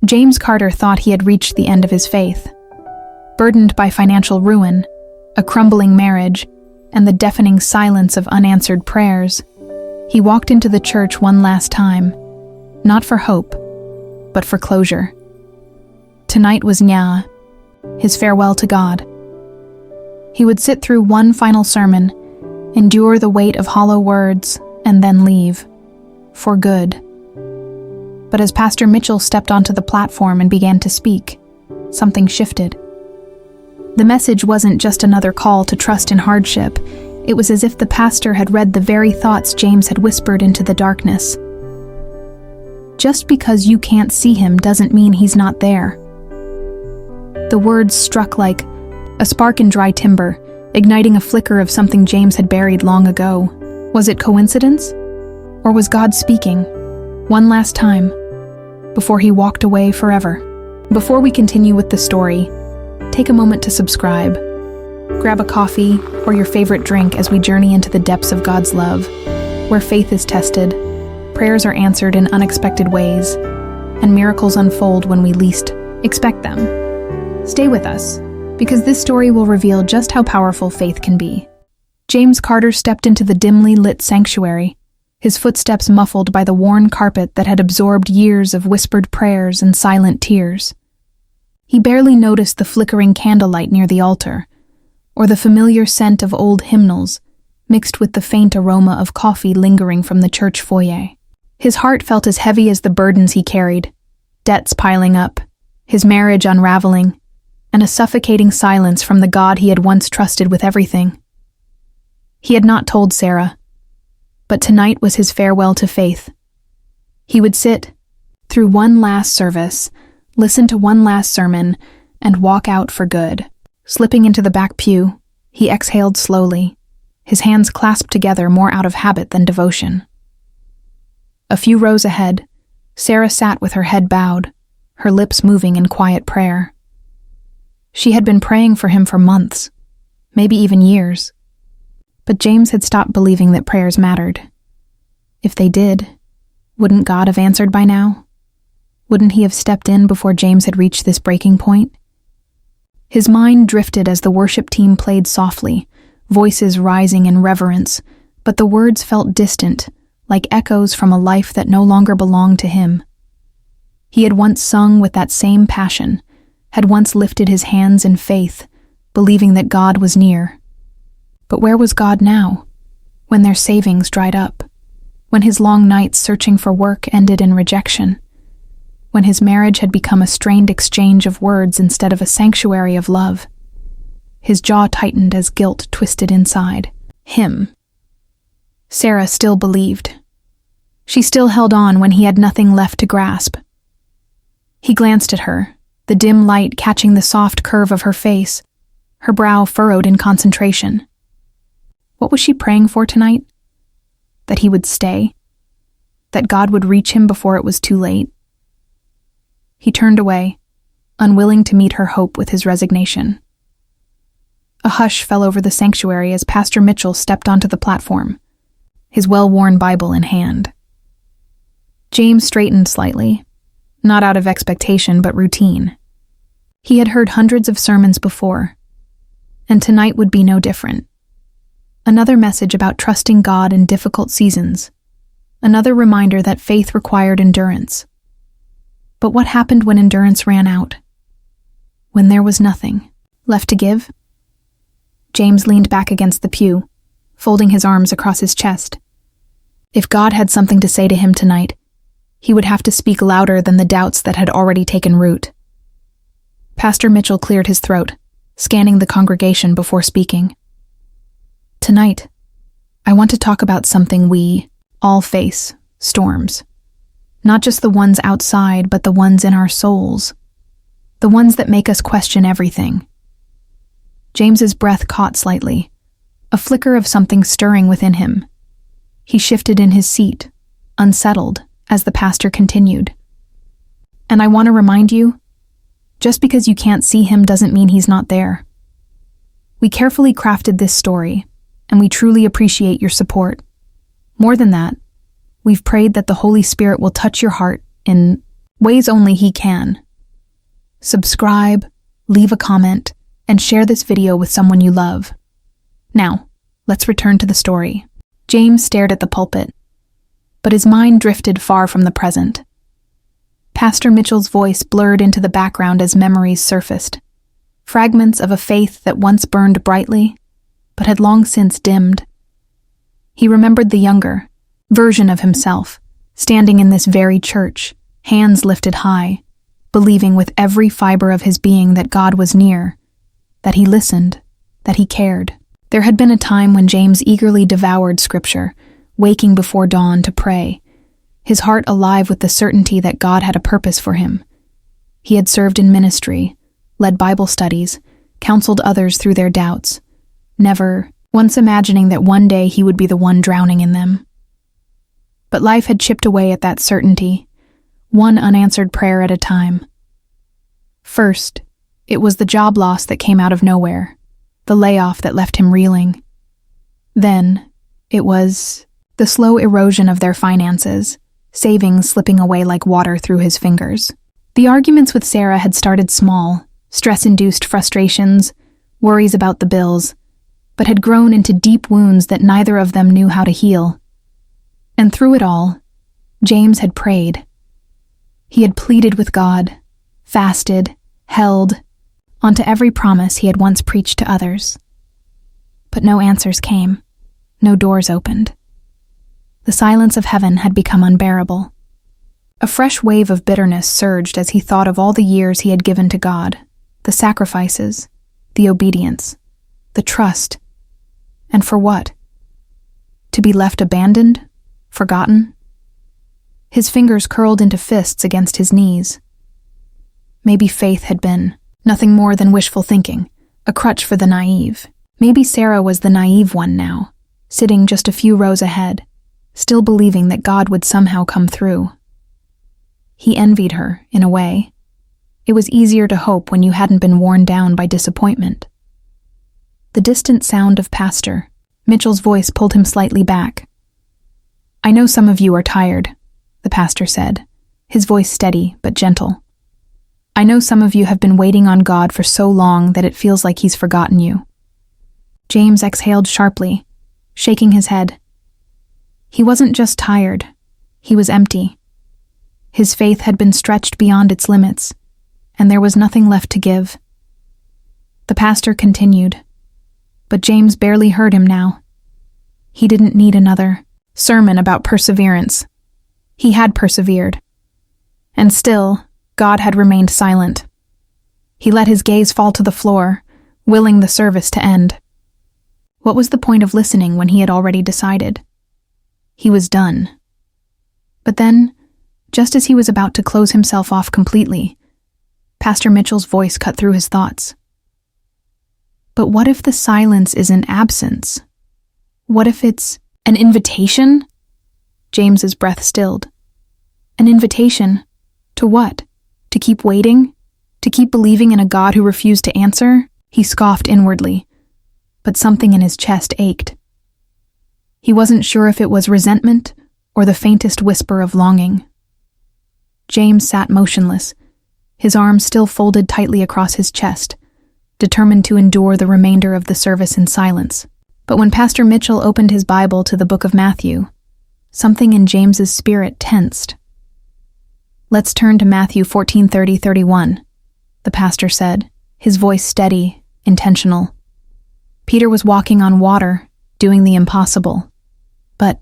James Carter thought he had reached the end of his faith. Burdened by financial ruin, a crumbling marriage, and the deafening silence of unanswered prayers, he walked into the church one last time, not for hope, but for closure. Tonight was Nya, his farewell to God. He would sit through one final sermon, endure the weight of hollow words, and then leave. For good. But as Pastor Mitchell stepped onto the platform and began to speak, something shifted. The message wasn't just another call to trust in hardship. It was as if the pastor had read the very thoughts James had whispered into the darkness. Just because you can't see him doesn't mean he's not there. The words struck like a spark in dry timber, igniting a flicker of something James had buried long ago. Was it coincidence? Or was God speaking, one last time, before he walked away forever? Before we continue with the story, take a moment to subscribe. Grab a coffee or your favorite drink as we journey into the depths of God's love, where faith is tested, prayers are answered in unexpected ways, and miracles unfold when we least expect them. Stay with us, because this story will reveal just how powerful faith can be. James Carter stepped into the dimly lit sanctuary, his footsteps muffled by the worn carpet that had absorbed years of whispered prayers and silent tears. He barely noticed the flickering candlelight near the altar, or the familiar scent of old hymnals, mixed with the faint aroma of coffee lingering from the church foyer. His heart felt as heavy as the burdens he carried, debts piling up, his marriage unraveling, and a suffocating silence from the God he had once trusted with everything. He had not told Sarah, but tonight was his farewell to faith. He would sit through one last service, listen to one last sermon, and walk out for good. Slipping into the back pew, he exhaled slowly, his hands clasped together more out of habit than devotion. A few rows ahead, Sarah sat with her head bowed, her lips moving in quiet prayer. She had been praying for him for months, maybe even years. But James had stopped believing that prayers mattered. If they did, wouldn't God have answered by now? Wouldn't he have stepped in before James had reached this breaking point? His mind drifted as the worship team played softly, voices rising in reverence, but the words felt distant, like echoes from a life that no longer belonged to him. He had once sung with that same passion, had once lifted his hands in faith, believing that God was near. But where was God now, when their savings dried up, when his long nights searching for work ended in rejection, when his marriage had become a strained exchange of words instead of a sanctuary of love? His jaw tightened as guilt twisted inside. Him. Sarah still believed. She still held on when he had nothing left to grasp. He glanced at her, the dim light catching the soft curve of her face, her brow furrowed in concentration. What was she praying for tonight? That he would stay? That God would reach him before it was too late? He turned away, unwilling to meet her hope with his resignation. A hush fell over the sanctuary as Pastor Mitchell stepped onto the platform, his well-worn Bible in hand. James straightened slightly, not out of expectation but routine. He had heard hundreds of sermons before, and tonight would be no different. Another message about trusting God in difficult seasons, another reminder that faith required endurance. But what happened when endurance ran out? When there was nothing left to give? James leaned back against the pew, folding his arms across his chest. If God had something to say to him tonight, he would have to speak louder than the doubts that had already taken root. Pastor Mitchell cleared his throat, scanning the congregation before speaking. Tonight, I want to talk about something we all face, storms. Not just the ones outside, but the ones in our souls. The ones that make us question everything. James's breath caught slightly, a flicker of something stirring within him. He shifted in his seat, unsettled, as the pastor continued. And I want to remind you, just because you can't see him doesn't mean he's not there. We carefully crafted this story, and we truly appreciate your support. More than that, we've prayed that the Holy Spirit will touch your heart in ways only he can. Subscribe, leave a comment, and share this video with someone you love. Now, let's return to the story. James stared at the pulpit, but his mind drifted far from the present. Pastor Mitchell's voice blurred into the background as memories surfaced, fragments of a faith that once burned brightly, but had long since dimmed. He remembered the younger version of himself, standing in this very church, hands lifted high, believing with every fiber of his being that God was near, that he listened, that he cared. There had been a time when James eagerly devoured Scripture, waking before dawn to pray, his heart alive with the certainty that God had a purpose for him. He had served in ministry, led Bible studies, counseled others through their doubts, never once imagining that one day he would be the one drowning in them. But life had chipped away at that certainty, one unanswered prayer at a time. First, it was the job loss that came out of nowhere, the layoff that left him reeling. Then, it was the slow erosion of their finances, savings slipping away like water through his fingers. The arguments with Sarah had started small, stress-induced frustrations, worries about the bills, but had grown into deep wounds that neither of them knew how to heal. And through it all, James had prayed. He had pleaded with God, fasted, held onto every promise he had once preached to others. But no answers came, no doors opened. The silence of heaven had become unbearable. A fresh wave of bitterness surged as he thought of all the years he had given to God, the sacrifices, the obedience, the trust. And for what? To be left abandoned? Forgotten? His fingers curled into fists against his knees. Maybe faith had been nothing more than wishful thinking, a crutch for the naive. Maybe Sarah was the naive one now, sitting just a few rows ahead, still believing that God would somehow come through. He envied her, in a way. It was easier to hope when you hadn't been worn down by disappointment. The distant sound of Pastor Mitchell's voice pulled him slightly back. "I know some of you are tired," the pastor said, his voice steady but gentle. "I know some of you have been waiting on God for so long that it feels like he's forgotten you." James exhaled sharply, shaking his head. He wasn't just tired, he was empty. His faith had been stretched beyond its limits, and there was nothing left to give. The pastor continued, but James barely heard him now. He didn't need another sermon about perseverance. He had persevered. And still, God had remained silent. He let his gaze fall to the floor, willing the service to end. What was the point of listening when he had already decided? He was done. But then, just as he was about to close himself off completely, Pastor Mitchell's voice cut through his thoughts. But what if the silence isn't absence? What if it's an invitation? James's breath stilled. An invitation? To what? To keep waiting? To keep believing in a God who refused to answer? He scoffed inwardly, but something in his chest ached. He wasn't sure if it was resentment or the faintest whisper of longing. James sat motionless, his arms still folded tightly across his chest, determined to endure the remainder of the service in silence. But when Pastor Mitchell opened his Bible to the book of Matthew, something in James's spirit tensed. "Let's turn to Matthew 14:30-31, the pastor said, his voice steady, intentional. Peter was walking on water, doing the impossible. But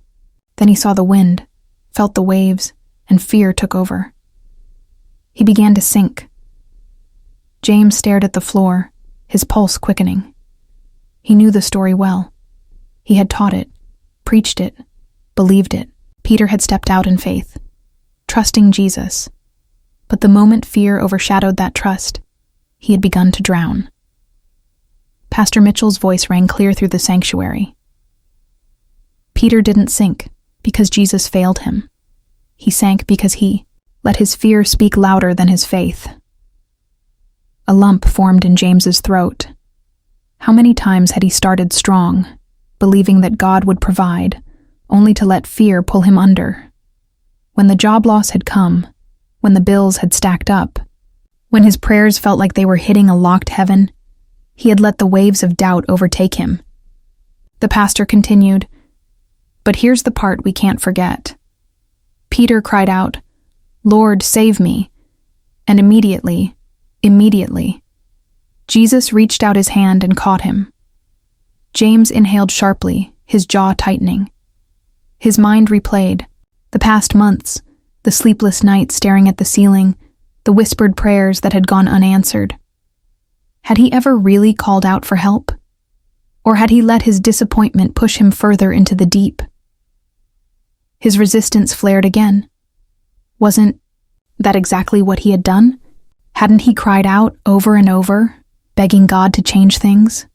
then he saw the wind, felt the waves, and fear took over. He began to sink. James stared at the floor, his pulse quickening. He knew the story well. He had taught it, preached it, believed it. Peter had stepped out in faith, trusting Jesus. But the moment fear overshadowed that trust, he had begun to drown. Pastor Mitchell's voice rang clear through the sanctuary. Peter didn't sink because Jesus failed him. He sank because he let his fear speak louder than his faith. A lump formed in James's throat. How many times had he started strong, believing that God would provide, only to let fear pull him under? When the job loss had come, when the bills had stacked up, when his prayers felt like they were hitting a locked heaven, he had let the waves of doubt overtake him. The pastor continued, "But here's the part we can't forget." Peter cried out, "Lord, save me." And immediately, Jesus reached out his hand and caught him. James inhaled sharply, his jaw tightening. His mind replayed the past months, the sleepless nights staring at the ceiling, the whispered prayers that had gone unanswered. Had he ever really called out for help? Or had he let his disappointment push him further into the deep? His resistance flared again. Wasn't that exactly what he had done? Hadn't he cried out over and over, begging God to change things?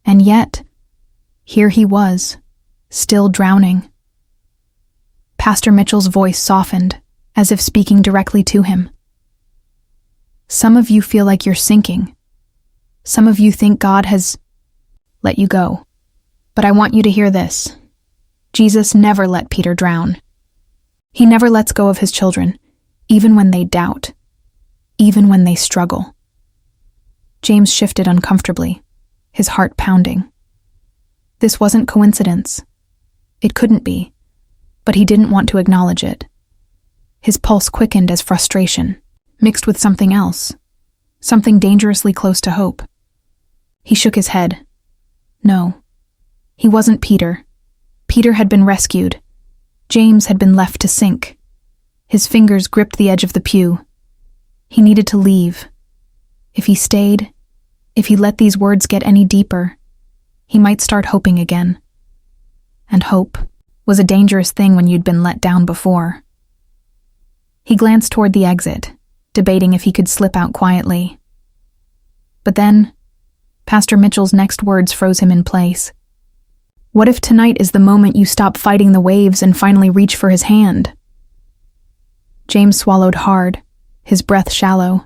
And yet, here he was, still drowning. Pastor Mitchell's voice softened, as if speaking directly to him. Some of you feel like you're sinking. Some of you think God has let you go. But I want you to hear this. Jesus never let Peter drown. He never lets go of his children, even when they doubt, even when they struggle. James shifted uncomfortably, his heart pounding. This wasn't coincidence. It couldn't be, but he didn't want to acknowledge it. His pulse quickened as frustration, mixed with something else, something dangerously close to hope. He shook his head. No, he wasn't Peter. Peter had been rescued. James had been left to sink. His fingers gripped the edge of the pew. He needed to leave. If he stayed, if he let these words get any deeper, he might start hoping again. And hope was a dangerous thing when you'd been let down before. He glanced toward the exit, debating if he could slip out quietly. But then, Pastor Mitchell's next words froze him in place. What if tonight is the moment you stop fighting the waves and finally reach for his hand? James swallowed hard, his breath shallow.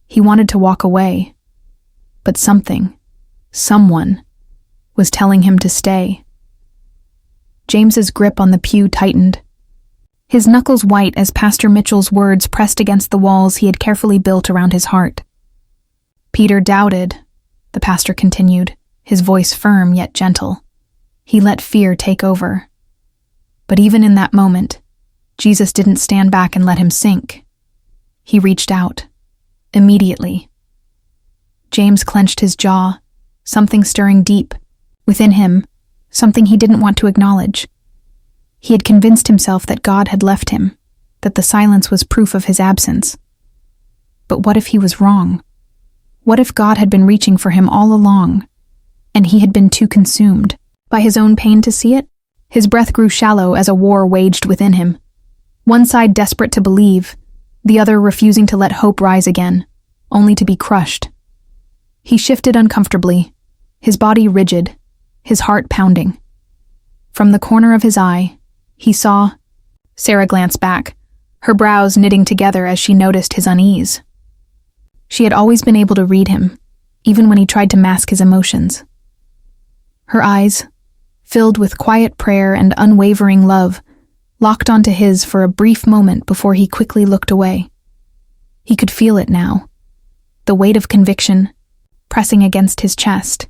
He wanted to walk away, but someone, was telling him to stay. James's grip on the pew tightened, his knuckles white as Pastor Mitchell's words pressed against the walls he had carefully built around his heart. Peter doubted, the pastor continued, his voice firm yet gentle. He let fear take over. But even in that moment, Jesus didn't stand back and let him sink. He reached out, immediately. James clenched his jaw, something stirring deep, within him, something he didn't want to acknowledge. He had convinced himself that God had left him, that the silence was proof of his absence. But what if he was wrong? What if God had been reaching for him all along, and he had been too consumed by his own pain to see it? His breath grew shallow as a war waged within him. One side desperate to believe, the other refusing to let hope rise again, only to be crushed. He shifted uncomfortably, his body rigid, his heart pounding. From the corner of his eye, he saw Sarah glance back, her brows knitting together as she noticed his unease. She had always been able to read him, even when he tried to mask his emotions. Her eyes, filled with quiet prayer and unwavering love, locked onto his for a brief moment before he quickly looked away. He could feel it now, the weight of conviction pressing against his chest,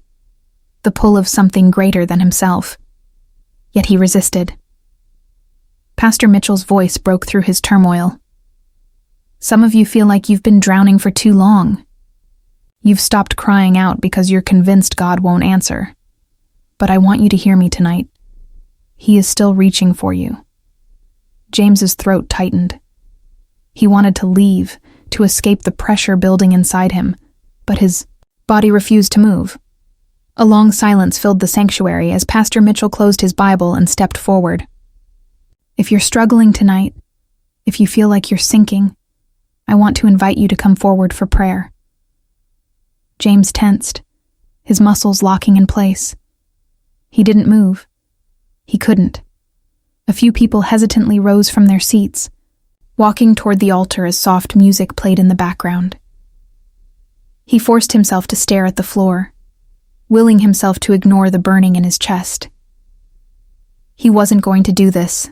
the pull of something greater than himself. Yet he resisted. Pastor Mitchell's voice broke through his turmoil. Some of you feel like you've been drowning for too long. You've stopped crying out because you're convinced God won't answer. But I want you to hear me tonight. He is still reaching for you. James's throat tightened. He wanted to leave, to escape the pressure building inside him, but his body refused to move. A long silence filled the sanctuary as Pastor Mitchell closed his Bible and stepped forward. If you're struggling tonight, if you feel like you're sinking, I want to invite you to come forward for prayer. James tensed, his muscles locking in place. He didn't move. He couldn't. A few people hesitantly rose from their seats, walking toward the altar as soft music played in the background. He forced himself to stare at the floor, willing himself to ignore the burning in his chest. He wasn't going to do this.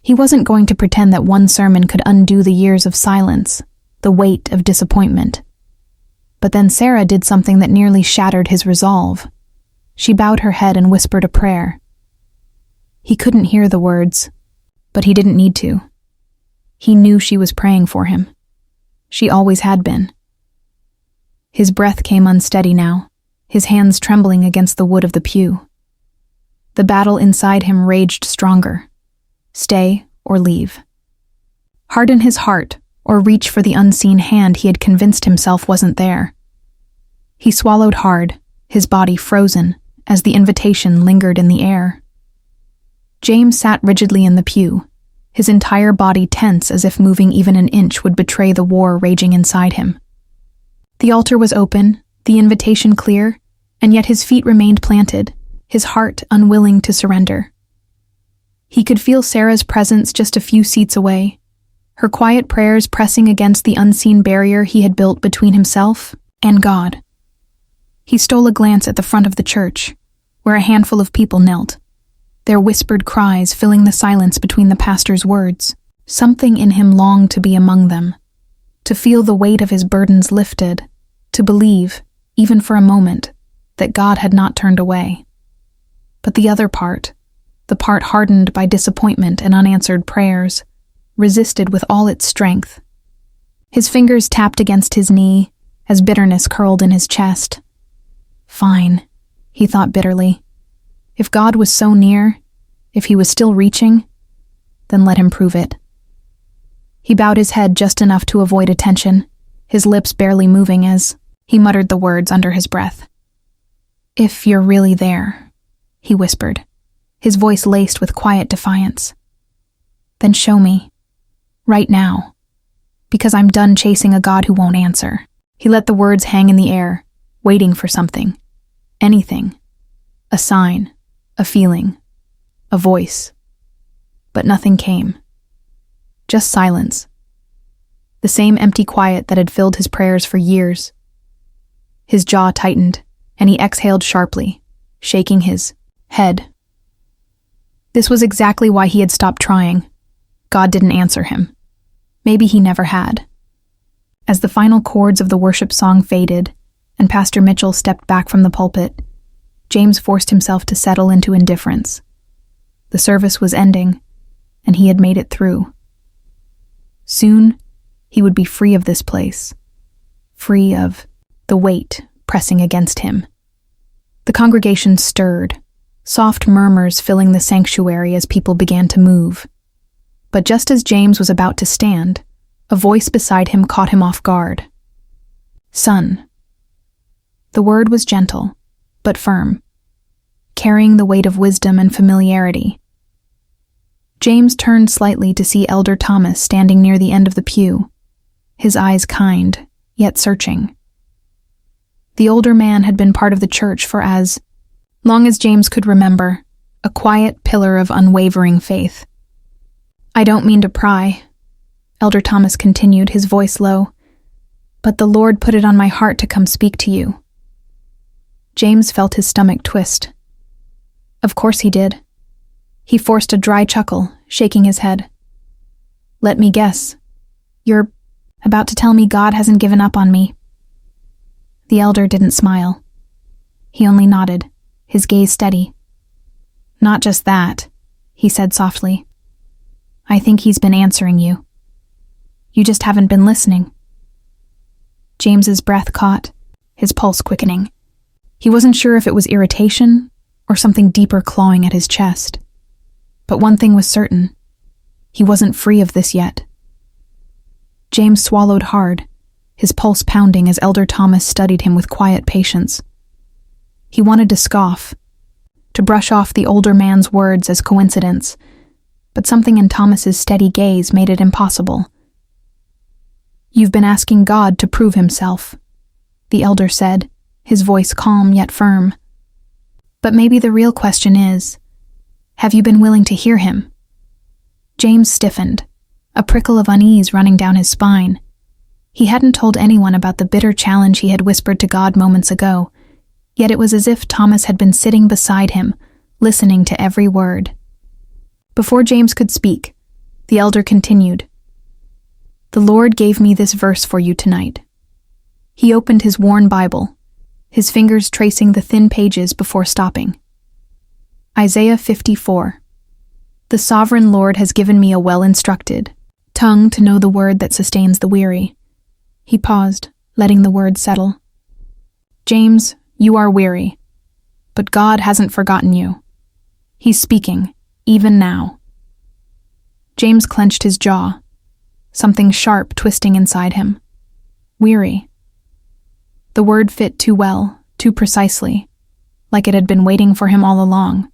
He wasn't going to pretend that one sermon could undo the years of silence, the weight of disappointment. But then Sarah did something that nearly shattered his resolve. She bowed her head and whispered a prayer. He couldn't hear the words, but he didn't need to. He knew she was praying for him. She always had been. His breath came unsteady now, his hands trembling against the wood of the pew. The battle inside him raged stronger. Stay or leave. Harden his heart or reach for the unseen hand he had convinced himself wasn't there. He swallowed hard, his body frozen, as the invitation lingered in the air. James sat rigidly in the pew, his entire body tense as if moving even an inch would betray the war raging inside him. The altar was open, the invitation clear, and yet his feet remained planted, his heart unwilling to surrender. He could feel Sarah's presence just a few seats away, her quiet prayers pressing against the unseen barrier he had built between himself and God. He stole a glance at the front of the church, where a handful of people knelt, their whispered cries filling the silence between the pastor's words. Something in him longed to be among them, to feel the weight of his burdens lifted, to believe, even for a moment, that God had not turned away. But the other part, the part hardened by disappointment and unanswered prayers, resisted with all its strength. His fingers tapped against his knee as bitterness curled in his chest. Fine, he thought bitterly. If God was so near, if he was still reaching, then let him prove it. He bowed his head just enough to avoid attention, his lips barely moving as he muttered the words under his breath. "If you're really there," he whispered, his voice laced with quiet defiance. "Then show me. Right now. Because I'm done chasing a God who won't answer." He let the words hang in the air, waiting for something. Anything. A sign. A feeling. A voice. But nothing came. Just silence. The same empty quiet that had filled his prayers for years. His jaw tightened, and he exhaled sharply, shaking his head. This was exactly why he had stopped trying. God didn't answer him. Maybe he never had. As the final chords of the worship song faded, and Pastor Mitchell stepped back from the pulpit, James forced himself to settle into indifference. The service was ending, and he had made it through. Soon, he would be free of this place, free of the weight pressing against him. The congregation stirred, soft murmurs filling the sanctuary as people began to move. But just as James was about to stand, a voice beside him caught him off guard. "Son." The word was gentle, but firm, carrying the weight of wisdom and familiarity. James turned slightly to see Elder Thomas standing near the end of the pew, his eyes kind, yet searching. The older man had been part of the church for as long as James could remember, a quiet pillar of unwavering faith. "I don't mean to pry," Elder Thomas continued, his voice low, "but the Lord put it on my heart to come speak to you." James felt his stomach twist. Of course he did. He forced a dry chuckle, shaking his head. "Let me guess. You're about to tell me God hasn't given up on me." The elder didn't smile. He only nodded, his gaze steady. "Not just that," he said softly. "I think he's been answering you. You just haven't been listening." James's breath caught, his pulse quickening. He wasn't sure if it was irritation or something deeper clawing at his chest. But one thing was certain. He wasn't free of this yet. James swallowed hard, his pulse pounding as Elder Thomas studied him with quiet patience. He wanted to scoff, to brush off the older man's words as coincidence, but something in Thomas's steady gaze made it impossible. "You've been asking God to prove himself," the elder said, his voice calm yet firm. "But maybe the real question is, have you been willing to hear him?" James stiffened, a prickle of unease running down his spine. He hadn't told anyone about the bitter challenge he had whispered to God moments ago, yet it was as if Thomas had been sitting beside him, listening to every word. Before James could speak, The elder continued, "The Lord gave me this verse for you tonight." He opened his worn Bible, his fingers tracing the thin pages before stopping. Isaiah 54. "The sovereign Lord has given me a well-instructed tongue to know the word that sustains the weary." He paused, letting the word settle. "James, you are weary, but God hasn't forgotten you. He's speaking, even now." James clenched his jaw, something sharp twisting inside him. Weary. The word fit too well, too precisely, like it had been waiting for him all along.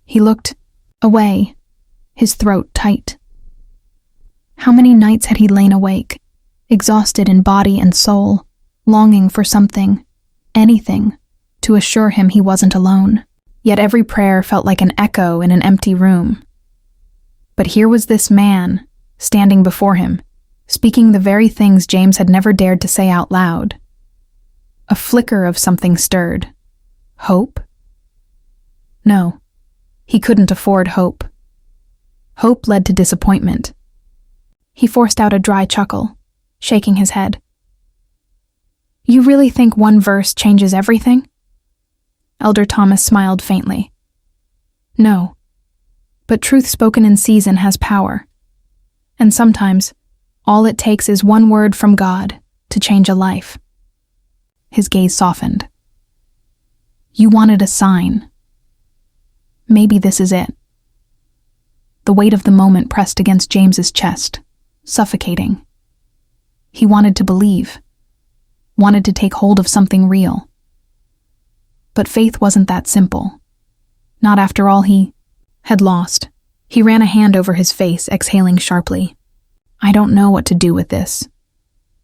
He looked away, his throat tight. How many nights had he lain awake, exhausted in body and soul, longing for something, anything, to assure him he wasn't alone. Yet every prayer felt like an echo in an empty room. But here was this man, standing before him, speaking the very things James had never dared to say out loud. A flicker of something stirred. Hope? No, he couldn't afford hope. Hope led to disappointment. He forced out a dry chuckle, shaking his head. "You really think one verse changes everything?" Elder Thomas smiled faintly. "No, but truth spoken in season has power. And sometimes, all it takes is one word from God to change a life." His gaze softened. "You wanted a sign. Maybe this is it." The weight of the moment pressed against James's chest, suffocating. He wanted to believe, wanted to take hold of something real. But faith wasn't that simple. Not after all he had lost. He ran a hand over his face, exhaling sharply. "I don't know what to do with this,"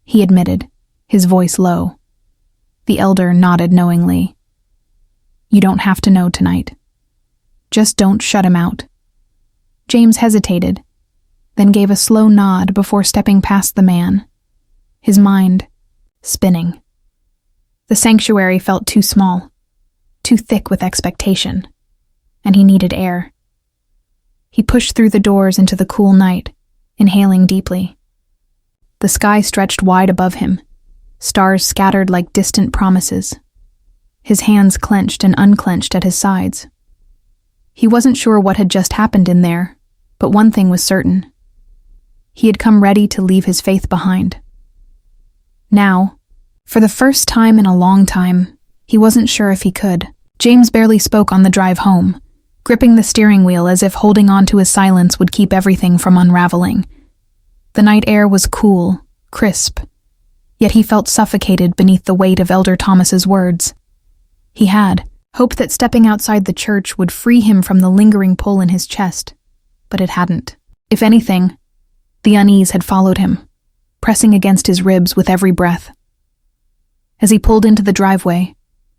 he admitted, his voice low. The elder nodded knowingly. "You don't have to know tonight. Just don't shut him out." James hesitated, then gave a slow nod before stepping past the man, his mind spinning. The sanctuary felt too small, too thick with expectation, and he needed air. He pushed through the doors into the cool night, inhaling deeply. The sky stretched wide above him, stars scattered like distant promises. His hands clenched and unclenched at his sides. He wasn't sure what had just happened in there, but one thing was certain. He had come ready to leave his faith behind. Now, for the first time in a long time, he wasn't sure if he could. James barely spoke on the drive home, gripping the steering wheel as if holding on to his silence would keep everything from unraveling. The night air was cool, crisp, yet he felt suffocated beneath the weight of Elder Thomas's words. He had hoped that stepping outside the church would free him from the lingering pull in his chest, but it hadn't. If anything, the unease had followed him, pressing against his ribs with every breath. As he pulled into the driveway,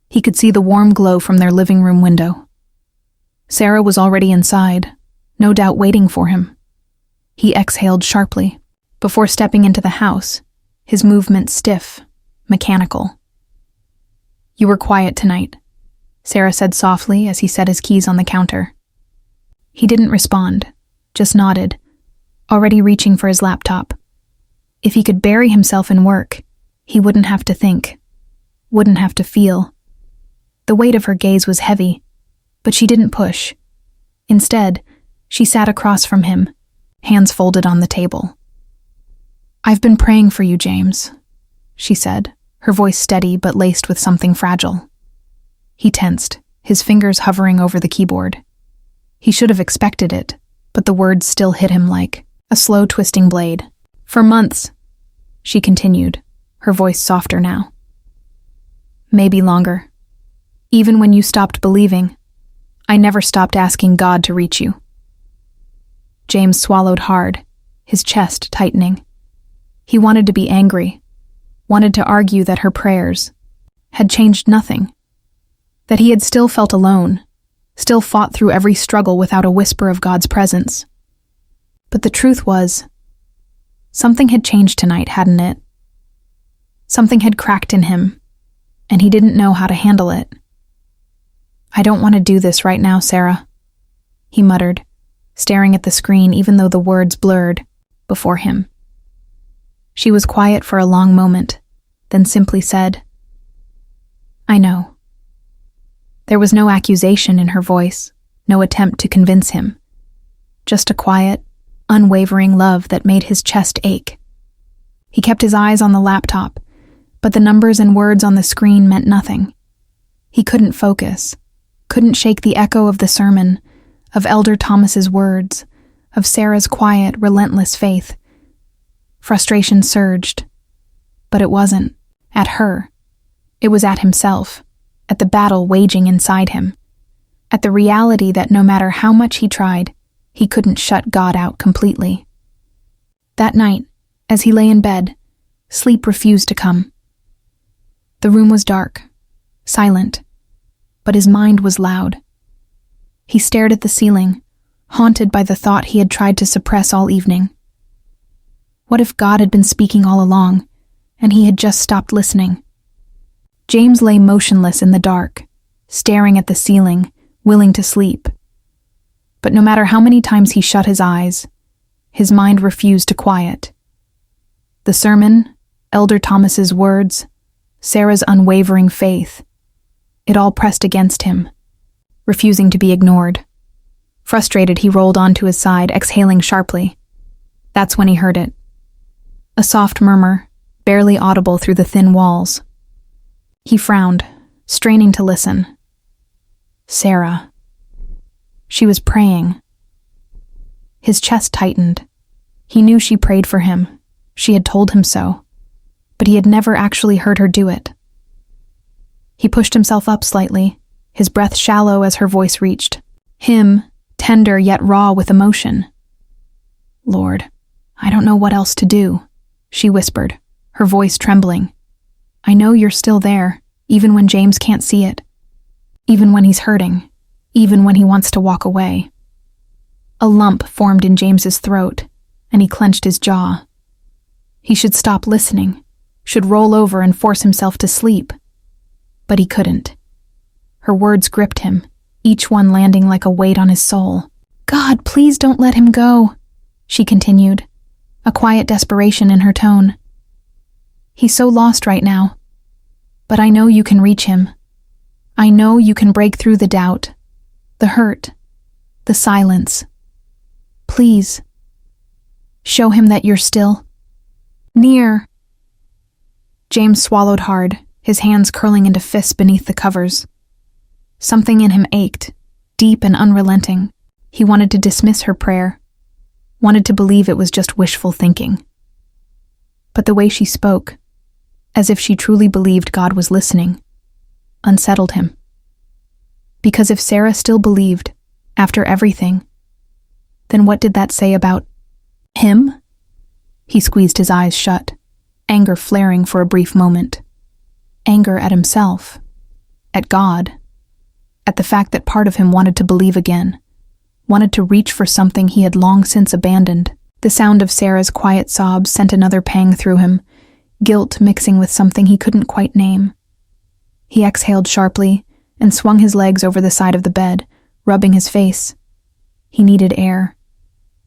he could see the warm glow from their living room window. Sarah was already inside, no doubt waiting for him. He exhaled sharply, before stepping into the house, his movements stiff, mechanical. "You were quiet tonight," Sarah said softly as he set his keys on the counter. He didn't respond, just nodded, already reaching for his laptop. If he could bury himself in work, he wouldn't have to think, wouldn't have to feel. The weight of her gaze was heavy, but she didn't push. Instead, she sat across from him, hands folded on the table. "I've been praying for you, James," she said, her voice steady but laced with something fragile. He tensed, his fingers hovering over the keyboard. He should have expected it, but the words still hit him like a slow twisting blade. "For months," she continued, her voice softer now. "Maybe longer. Even when you stopped believing, I never stopped asking God to reach you." James swallowed hard, his chest tightening. He wanted to be angry, wanted to argue that her prayers had changed nothing, that he had still felt alone, still fought through every struggle without a whisper of God's presence. But the truth was, something had changed tonight, hadn't it? Something had cracked in him, and he didn't know how to handle it. "I don't want to do this right now, Sarah," he muttered, staring at the screen even though the words blurred before him. She was quiet for a long moment, then simply said, "I know." There was no accusation in her voice, no attempt to convince him. Just a quiet, unwavering love that made his chest ache. He kept his eyes on the laptop, but the numbers and words on the screen meant nothing. He couldn't focus, couldn't shake the echo of the sermon, of Elder Thomas's words, of Sarah's quiet, relentless faith. Frustration surged, but it wasn't at her. It was at himself, at the battle waging inside him, at the reality that no matter how much he tried, he couldn't shut God out completely. That night, as he lay in bed, sleep refused to come. The room was dark, silent, but his mind was loud. He stared at the ceiling, haunted by the thought he had tried to suppress all evening. What if God had been speaking all along, and he had just stopped listening? James lay motionless in the dark, staring at the ceiling, willing to sleep. But no matter how many times he shut his eyes, his mind refused to quiet. The sermon, Elder Thomas's words, Sarah's unwavering faith, it all pressed against him, refusing to be ignored. Frustrated, he rolled onto his side, exhaling sharply. That's when he heard it. A soft murmur, barely audible through the thin walls. He frowned, straining to listen. Sarah. She was praying. His chest tightened. He knew she prayed for him. She had told him so. But he had never actually heard her do it. He pushed himself up slightly, his breath shallow as her voice reached. Him, tender yet raw with emotion. "Lord, I don't know what else to do," she whispered, her voice trembling. "I know you're still there, even when James can't see it. Even when he's hurting. Even when he wants to walk away." A lump formed in James's throat, and he clenched his jaw. He should stop listening, should roll over and force himself to sleep. But he couldn't. Her words gripped him, each one landing like a weight on his soul. "God, please don't let him go," she continued, a quiet desperation in her tone. "He's so lost right now. But I know you can reach him. I know you can break through the doubt, the hurt, the silence. Please, show him that you're still near." James swallowed hard, his hands curling into fists beneath the covers. Something in him ached, deep and unrelenting. He wanted to dismiss her prayer, wanted to believe it was just wishful thinking. But the way she spoke, as if she truly believed God was listening, unsettled him. Because if Sarah still believed, after everything, then what did that say about him? He squeezed his eyes shut, anger flaring for a brief moment. Anger at himself, at God, at the fact that part of him wanted to believe again, wanted to reach for something he had long since abandoned. The sound of Sarah's quiet sobs sent another pang through him, guilt mixing with something he couldn't quite name. He exhaled sharply and swung his legs over the side of the bed, rubbing his face. He needed air,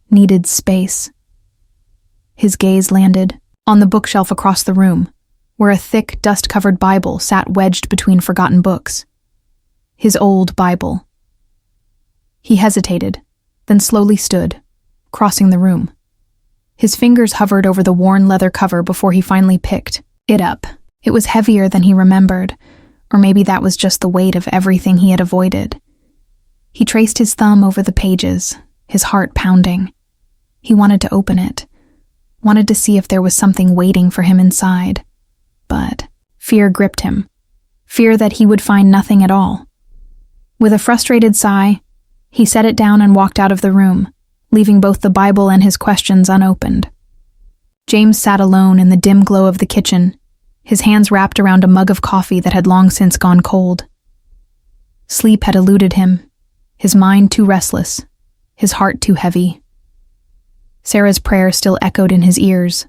needed space. His gaze landed on the bookshelf across the room, where a thick, dust-covered Bible sat wedged between forgotten books. His old Bible. He hesitated, then slowly stood, crossing the room. His fingers hovered over the worn leather cover before he finally picked it up. It was heavier than he remembered, or maybe that was just the weight of everything he had avoided. He traced his thumb over the pages, his heart pounding. He wanted to open it, wanted to see if there was something waiting for him inside. But fear gripped him, fear that he would find nothing at all. With a frustrated sigh, he set it down and walked out of the room, leaving both the Bible and his questions unopened. James sat alone in the dim glow of the kitchen, his hands wrapped around a mug of coffee that had long since gone cold. Sleep had eluded him, his mind too restless, his heart too heavy. Sarah's prayer still echoed in his ears,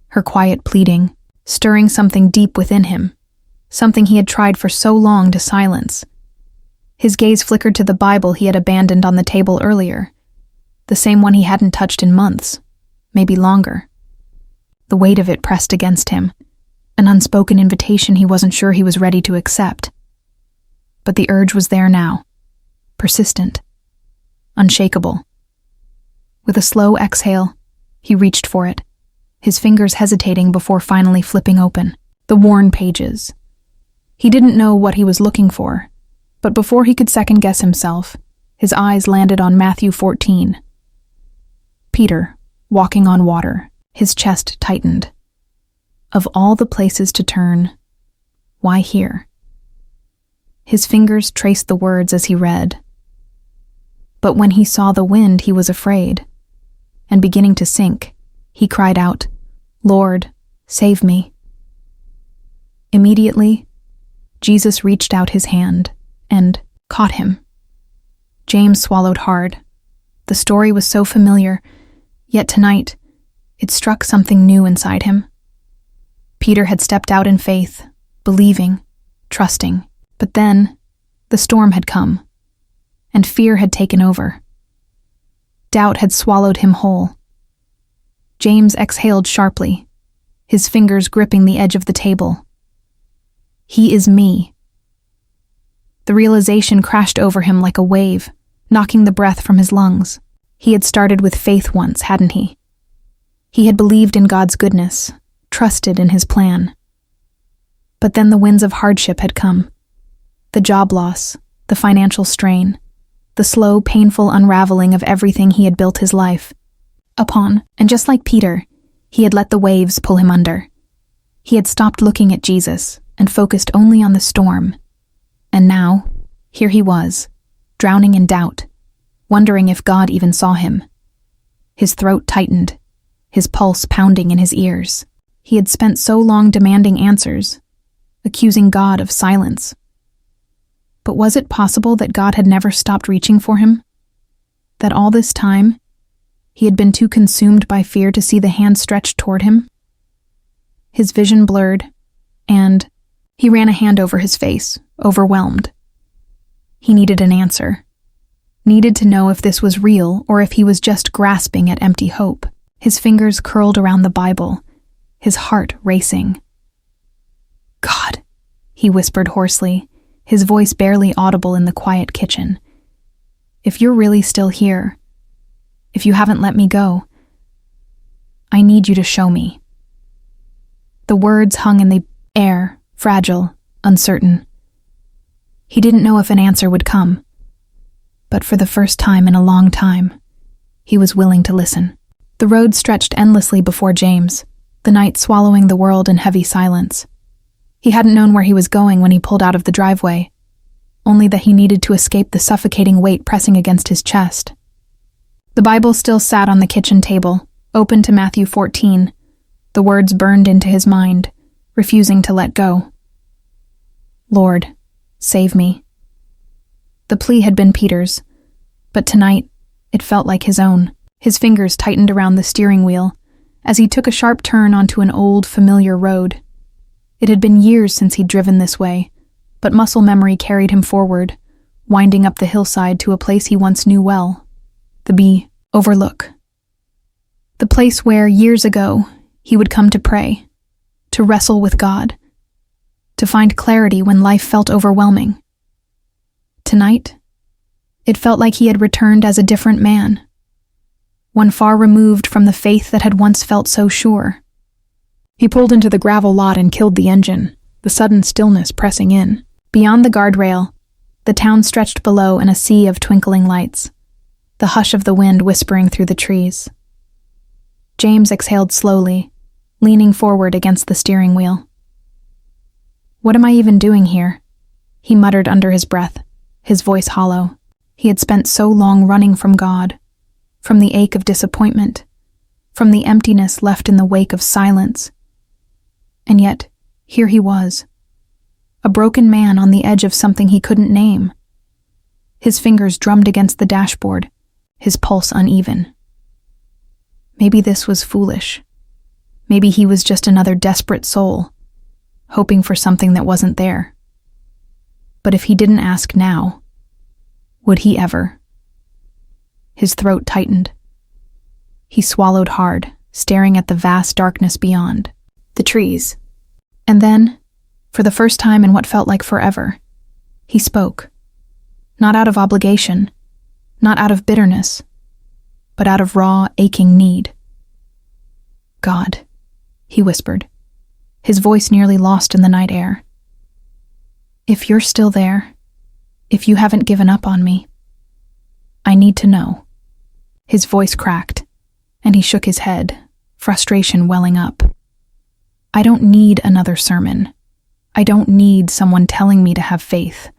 her quiet pleading, stirring something deep within him, something he had tried for so long to silence. His gaze flickered to the Bible he had abandoned on the table earlier. the same one he hadn't touched in months, maybe longer. The weight of it pressed against him, an unspoken invitation he wasn't sure he was ready to accept. But the urge was there now, persistent, unshakable. With a slow exhale, he reached for it, his fingers hesitating before finally flipping open the worn pages. He didn't know what he was looking for, but before he could second-guess himself, his eyes landed on Matthew 14. Peter, walking on water, his chest tightened. Of all the places to turn, why here? His fingers traced the words as he read. But when he saw the wind, he was afraid, and beginning to sink, he cried out, "Lord, save me." Immediately, Jesus reached out his hand and caught him. James swallowed hard. The story was so familiar, yet tonight, it struck something new inside him. Peter had stepped out in faith, believing, trusting, but then the storm had come, and fear had taken over. Doubt had swallowed him whole. James exhaled sharply, his fingers gripping the edge of the table. He is me. The realization crashed over him like a wave, knocking the breath from his lungs. He had started with faith once, hadn't he? He had believed in God's goodness, trusted in his plan. But then the winds of hardship had come. The job loss, the financial strain, the slow, painful unraveling of everything he had built his life upon, and just like Peter, he had let the waves pull him under. He had stopped looking at Jesus and focused only on the storm. And now, here he was, drowning in doubt, wondering if God even saw him. His throat tightened, his pulse pounding in his ears. He had spent so long demanding answers, accusing God of silence. But was it possible that God had never stopped reaching for him? That all this time, he had been too consumed by fear to see the hand stretched toward him? His vision blurred, and he ran a hand over his face, overwhelmed. He needed an answer. Needed to know if this was real or if he was just grasping at empty hope. His fingers curled around the Bible, his heart racing. "God," he whispered hoarsely, his voice barely audible in the quiet kitchen. "If you're really still here, if you haven't let me go, I need you to show me." The words hung in the air, fragile, uncertain. He didn't know if an answer would come, but for the first time in a long time, he was willing to listen. The road stretched endlessly before James, the night swallowing the world in heavy silence. He hadn't known where he was going when he pulled out of the driveway, only that he needed to escape the suffocating weight pressing against his chest. The Bible still sat on the kitchen table, open to Matthew 14. The words burned into his mind, refusing to let go. "Lord, save me." The plea had been Peter's, but tonight it felt like his own. His fingers tightened around the steering wheel as he took a sharp turn onto an old, familiar road. It had been years since he'd driven this way, but muscle memory carried him forward, winding up the hillside to a place he once knew well, the B Overlook. The place where, years ago, he would come to pray, to wrestle with God, to find clarity when life felt overwhelming. Tonight, it felt like he had returned as a different man, one far removed from the faith that had once felt so sure. He pulled into the gravel lot and killed the engine, the sudden stillness pressing in. Beyond the guardrail, the town stretched below in a sea of twinkling lights, the hush of the wind whispering through the trees. James exhaled slowly, leaning forward against the steering wheel. "What am I even doing here?" he muttered under his breath, his voice hollow. He had spent so long running from God, from the ache of disappointment, from the emptiness left in the wake of silence. And yet, here he was, a broken man on the edge of something he couldn't name. His fingers drummed against the dashboard, his pulse uneven. Maybe this was foolish. Maybe he was just another desperate soul, hoping for something that wasn't there. But if he didn't ask now, would he ever? His throat tightened, He swallowed hard, staring at the vast darkness beyond. The trees. And then, for the first time in what felt like forever, he spoke. Not out of obligation, not out of bitterness, but out of raw, aching need. God, he whispered, his voice nearly lost in the night air. If you're still there, if you haven't given up on me, I need to know. His voice cracked, and he shook his head, frustration welling up. I don't need another sermon. I don't need someone telling me to have faith.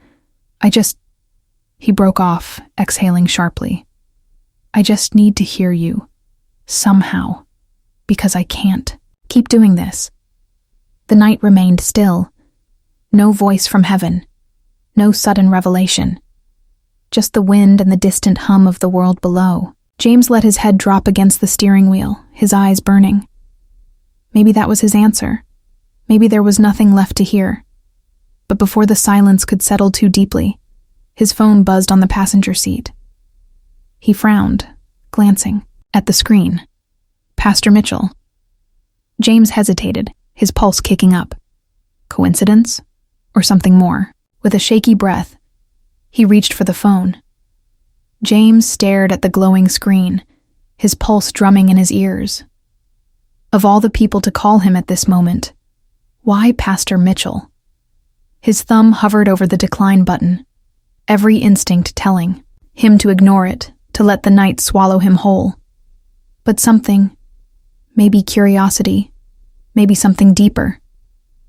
He broke off, exhaling sharply. I just need to hear you. Somehow. Because I can't keep doing this. The night remained still. No voice from heaven. No sudden revelation. Just the wind and the distant hum of the world below. James let his head drop against the steering wheel, his eyes burning. Maybe that was his answer. Maybe there was nothing left to hear. But before the silence could settle too deeply, his phone buzzed on the passenger seat. He frowned, glancing at the screen. Pastor Mitchell. James hesitated, his pulse kicking up. Coincidence? Or something more? With a shaky breath, he reached for the phone. James stared at the glowing screen, his pulse drumming in his ears. Of all the people to call him at this moment, why Pastor Mitchell? His thumb hovered over the decline button, every instinct telling him to ignore it, to let the night swallow him whole. But something, maybe curiosity, maybe something deeper,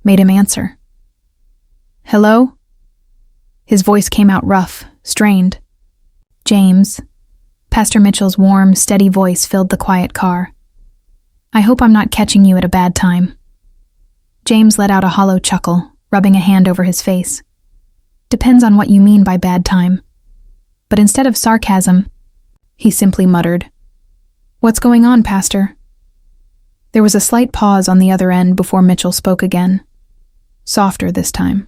made him answer. Hello? His voice came out rough, strained. James. Pastor Mitchell's warm, steady voice filled the quiet car. I hope I'm not catching you at a bad time. James let out a hollow chuckle, rubbing a hand over his face. Depends on what you mean by bad time. But instead of sarcasm, he simply muttered, What's going on, Pastor? There was a slight pause on the other end before Mitchell spoke again. Softer this time.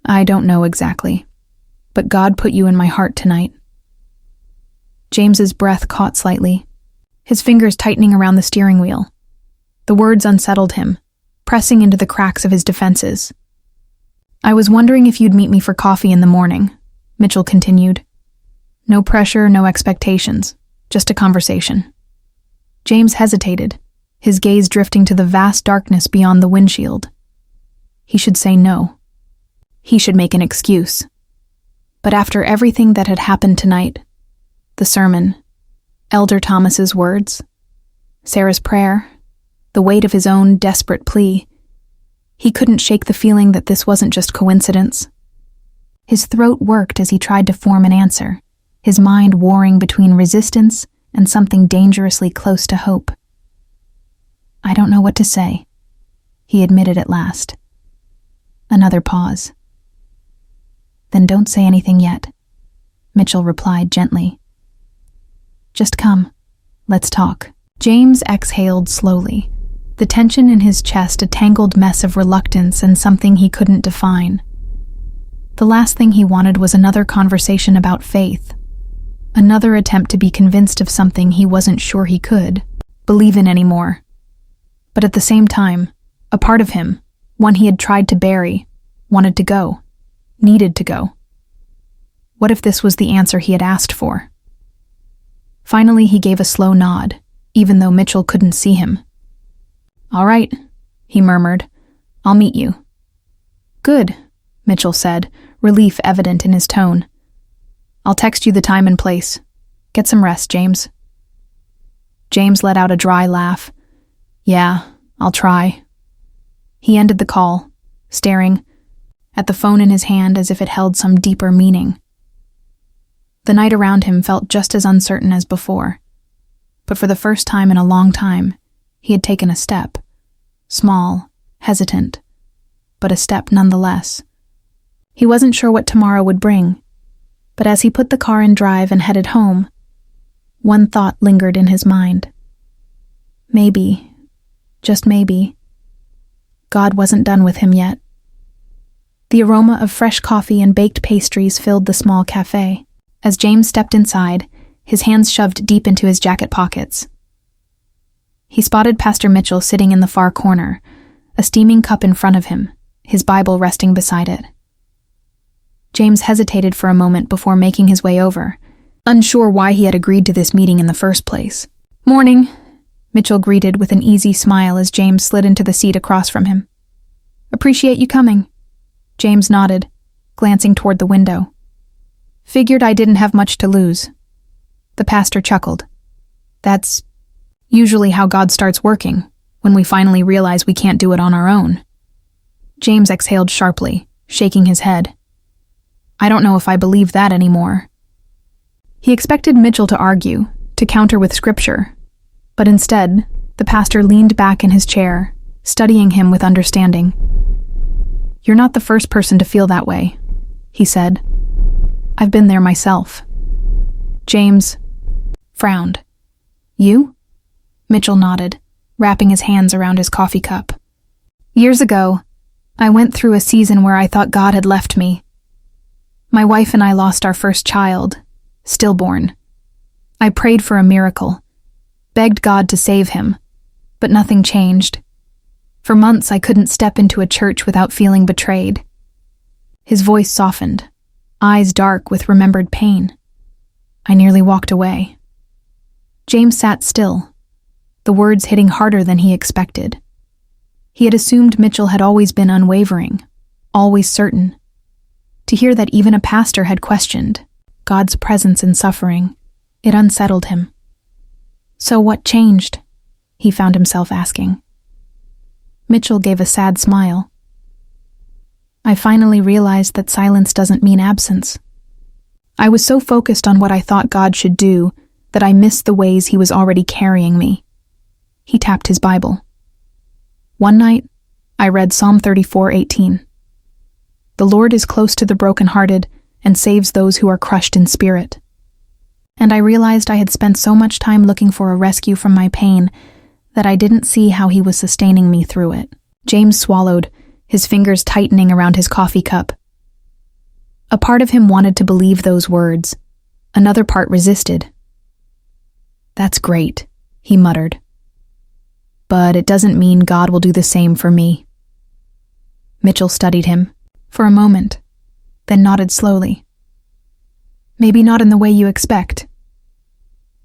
I don't know exactly, but God put you in my heart tonight. James's breath caught slightly, his fingers tightening around the steering wheel. The words unsettled him, pressing into the cracks of his defenses. I was wondering if you'd meet me for coffee in the morning, Mitchell continued. No pressure, no expectations, just a conversation. James hesitated, his gaze drifting to the vast darkness beyond the windshield. He should say no. He should make an excuse. But after everything that had happened tonight, the sermon, Elder Thomas's words, Sarah's prayer, the weight of his own desperate plea, he couldn't shake the feeling that this wasn't just coincidence. His throat worked as he tried to form an answer, his mind warring between resistance and something dangerously close to hope. I don't know what to say, he admitted at last. Another pause. Then don't say anything yet, Mitchell replied gently. Just come. Let's talk. James exhaled slowly, the tension in his chest a tangled mess of reluctance and something he couldn't define. The last thing he wanted was another conversation about faith, another attempt to be convinced of something he wasn't sure he could believe in anymore. But at the same time, a part of him, one he had tried to bury, wanted to go, needed to go. What if this was the answer he had asked for? Finally, he gave a slow nod, even though Mitchell couldn't see him. All right, he murmured. I'll meet you. Good, Mitchell said, relief evident in his tone. I'll text you the time and place. Get some rest, James. James let out a dry laugh. Yeah, I'll try. He ended the call, staring at the phone in his hand as if it held some deeper meaning. The night around him felt just as uncertain as before, but for the first time in a long time, he had taken a step. Small, hesitant, but a step nonetheless. He wasn't sure what tomorrow would bring, but as he put the car in drive and headed home, one thought lingered in his mind. Maybe, just maybe, God wasn't done with him yet. The aroma of fresh coffee and baked pastries filled the small cafe. As James stepped inside, his hands shoved deep into his jacket pockets. He spotted Pastor Mitchell sitting in the far corner, a steaming cup in front of him, his Bible resting beside it. James hesitated for a moment before making his way over, unsure why he had agreed to this meeting in the first place. "Morning," Mitchell greeted with an easy smile as James slid into the seat across from him. "Appreciate you coming." James nodded, glancing toward the window. "Figured I didn't have much to lose." The pastor chuckled. "That's usually how God starts working, when we finally realize we can't do it on our own." James exhaled sharply, shaking his head. "I don't know if I believe that anymore." He expected Mitchell to argue, to counter with scripture, but instead, the pastor leaned back in his chair, studying him with understanding. "You're not the first person to feel that way," he said. "I've been there myself." James frowned. "You?" Mitchell nodded, wrapping his hands around his coffee cup. "Years ago, I went through a season where I thought God had left me. My wife and I lost our first child, stillborn. I prayed for a miracle, begged God to save him, but nothing changed. For months I couldn't step into a church without feeling betrayed." His voice softened, eyes dark with remembered pain. "I nearly walked away." James sat still, the words hitting harder than he expected. He had assumed Mitchell had always been unwavering, always certain. To hear that even a pastor had questioned God's presence in suffering, it unsettled him. "So what changed?" he found himself asking. Mitchell gave a sad smile. "I finally realized that silence doesn't mean absence. I was so focused on what I thought God should do that I missed the ways he was already carrying me." He tapped his Bible. "One night, I read Psalm 34:18. The Lord is close to the brokenhearted and saves those who are crushed in spirit. And I realized I had spent so much time looking for a rescue from my pain that I didn't see how he was sustaining me through it." James swallowed, his fingers tightening around his coffee cup. A part of him wanted to believe those words. Another part resisted. "That's great," he muttered. "But it doesn't mean God will do the same for me." Mitchell studied him for a moment, then nodded slowly. "Maybe not in the way you expect.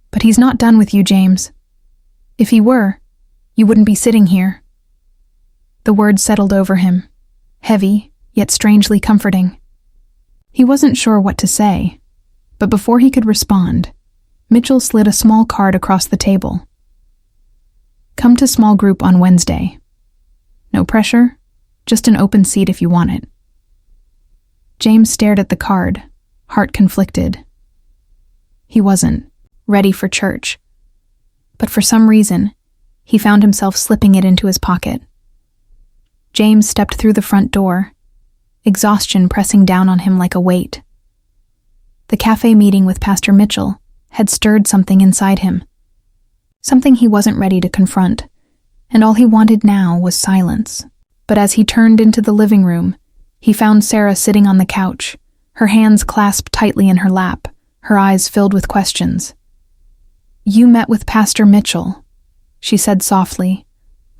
But he's not done with you, James. If he were, you wouldn't be sitting here." The words settled over him, heavy, yet strangely comforting. He wasn't sure what to say, but before he could respond, Mitchell slid a small card across the table. "Come to small group on Wednesday. No pressure, just an open seat if you want it." James stared at the card, heart conflicted. He wasn't ready for church, but for some reason, he found himself slipping it into his pocket. James stepped through the front door, exhaustion pressing down on him like a weight. The cafe meeting with Pastor Mitchell had stirred something inside him, something he wasn't ready to confront, and all he wanted now was silence. But as he turned into the living room, he found Sarah sitting on the couch, her hands clasped tightly in her lap, her eyes filled with questions. "You met with Pastor Mitchell," she said softly,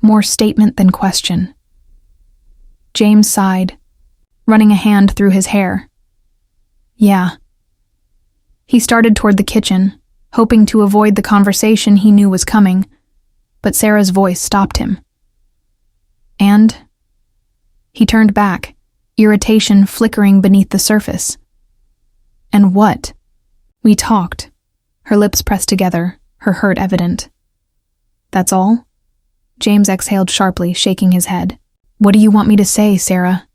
more statement than question. James sighed, running a hand through his hair. "Yeah." He started toward the kitchen, hoping to avoid the conversation he knew was coming, but Sarah's voice stopped him. "And?" He turned back, irritation flickering beneath the surface. "And what?" "We talked." Her lips pressed together, her hurt evident. "That's all?" James exhaled sharply, shaking his head. "What do you want me to say, Sarah?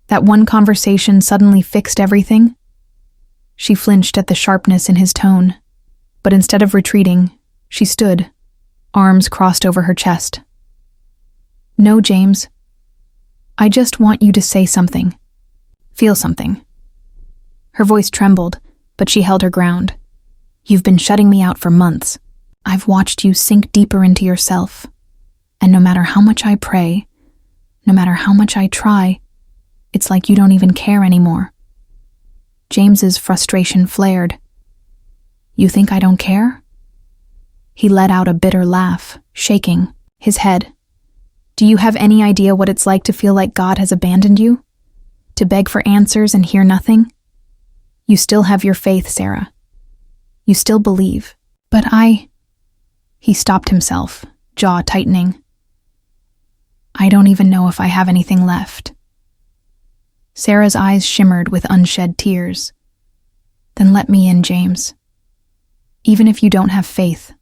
That one conversation suddenly fixed everything?" She flinched at the sharpness in his tone, but instead of retreating, she stood, arms crossed over her chest. "No, James. I just want you to say something. Feel something." Her voice trembled, but she held her ground. "You've been shutting me out for months. I've watched you sink deeper into yourself, and no matter how much I pray, no matter how much I try, it's like you don't even care anymore." James's frustration flared. You think I don't care?" He let out a bitter laugh, shaking his head. "Do you have any idea what it's like to feel like God has abandoned you? To beg for answers and hear nothing? You still have your faith, Sarah. You still believe. But He stopped himself, jaw tightening. "I don't even know if I have anything left." Sarah's eyes shimmered with unshed tears. "Then let me in, James. Even if you don't have faith,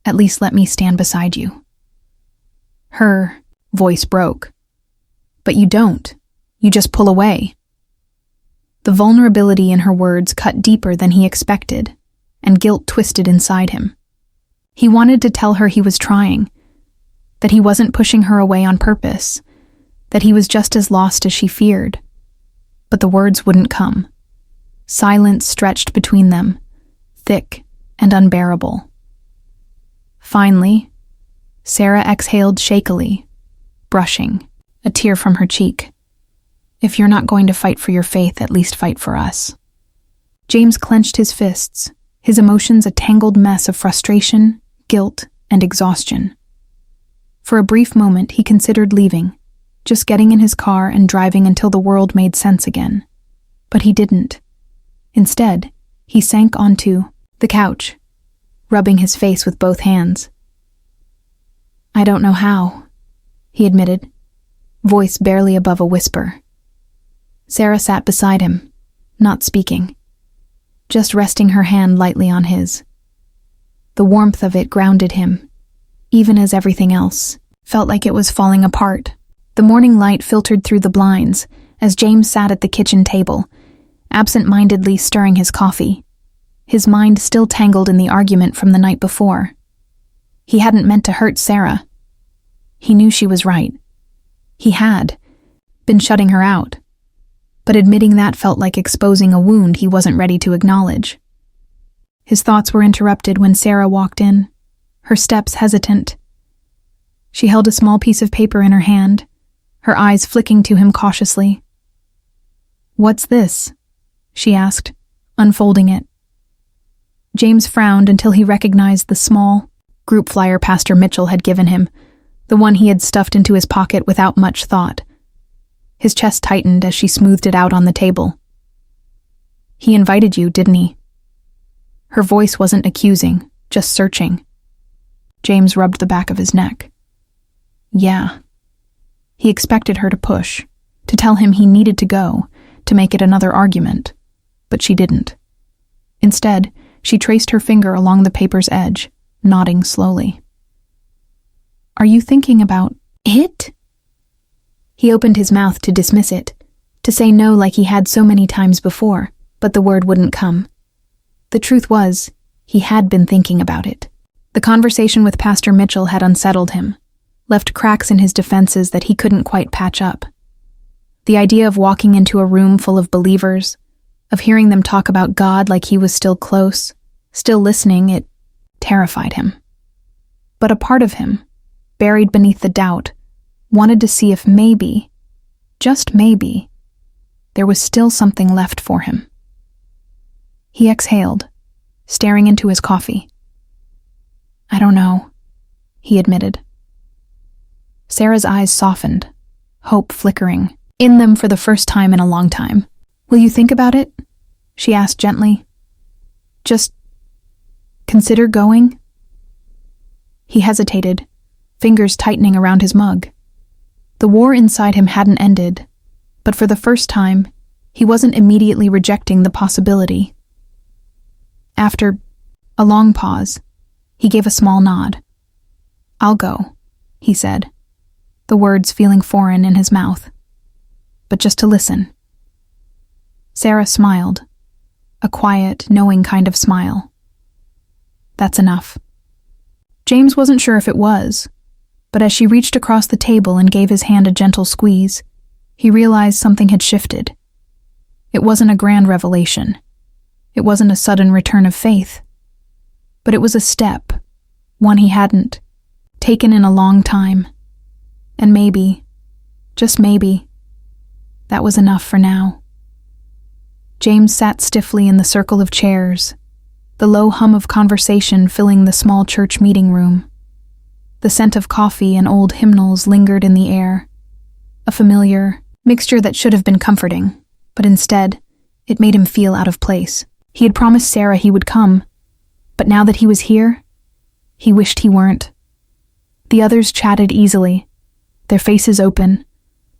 at least let me stand beside you." Her voice broke. "But you don't. You just pull away." The vulnerability in her words cut deeper than he expected, and guilt twisted inside him. He wanted to tell her he was trying, that he wasn't pushing her away on purpose, that he was just as lost as she feared. But the words wouldn't come. Silence stretched between them, thick and unbearable. Finally, Sarah exhaled shakily, brushing a tear from her cheek. "If you're not going to fight for your faith, at least fight for us." James clenched his fists, his emotions a tangled mess of frustration, guilt, and exhaustion. For a brief moment, he considered leaving, just getting in his car and driving until the world made sense again. But he didn't. Instead, he sank onto the couch, rubbing his face with both hands. "I don't know how," he admitted, voice barely above a whisper. Sarah sat beside him, not speaking, just resting her hand lightly on his. The warmth of it grounded him, even as everything else felt like it was falling apart. The morning light filtered through the blinds as James sat at the kitchen table, absent-mindedly stirring his coffee, his mind still tangled in the argument from the night before. He hadn't meant to hurt Sarah. He knew she was right. He had been shutting her out, but admitting that felt like exposing a wound he wasn't ready to acknowledge. His thoughts were interrupted when Sarah walked in, her steps hesitant. She held a small piece of paper in her hand, her eyes flicking to him cautiously. "What's this?" she asked, unfolding it. James frowned until he recognized the small group flyer Pastor Mitchell had given him, the one he had stuffed into his pocket without much thought. His chest tightened as she smoothed it out on the table. "He invited you, didn't he?" Her voice wasn't accusing, just searching. James rubbed the back of his neck. "Yeah." He expected her to push, to tell him he needed to go, to make it another argument, but she didn't. Instead, she traced her finger along the paper's edge, nodding slowly. "Are you thinking about it?" He opened his mouth to dismiss it, to say no like he had so many times before, but the word wouldn't come. The truth was, he had been thinking about it. The conversation with Pastor Mitchell had unsettled him, left cracks in his defenses that he couldn't quite patch up. The idea of walking into a room full of believers, of hearing them talk about God like he was still close, still listening, it terrified him. But a part of him, buried beneath the doubt, wanted to see if maybe, just maybe, there was still something left for him. He exhaled, staring into his coffee. "I don't know," he admitted. Sarah's eyes softened, hope flickering in them for the first time in a long time. "Will you think about it?" she asked gently. "Just consider going?" He hesitated, fingers tightening around his mug. The war inside him hadn't ended, but for the first time, he wasn't immediately rejecting the possibility. After a long pause, he gave a small nod. "I'll go," he said, the words feeling foreign in his mouth. "But just to listen." Sarah smiled, a quiet, knowing kind of smile. "That's enough." James wasn't sure if it was, but as she reached across the table and gave his hand a gentle squeeze, he realized something had shifted. It wasn't a grand revelation. It wasn't a sudden return of faith. But it was a step, one he hadn't taken in a long time. And maybe, just maybe, that was enough for now. James sat stiffly in the circle of chairs, the low hum of conversation filling the small church meeting room. The scent of coffee and old hymnals lingered in the air, a familiar mixture that should have been comforting, but instead, it made him feel out of place. He had promised Sarah he would come, but now that he was here, he wished he weren't. The others chatted easily, their faces open,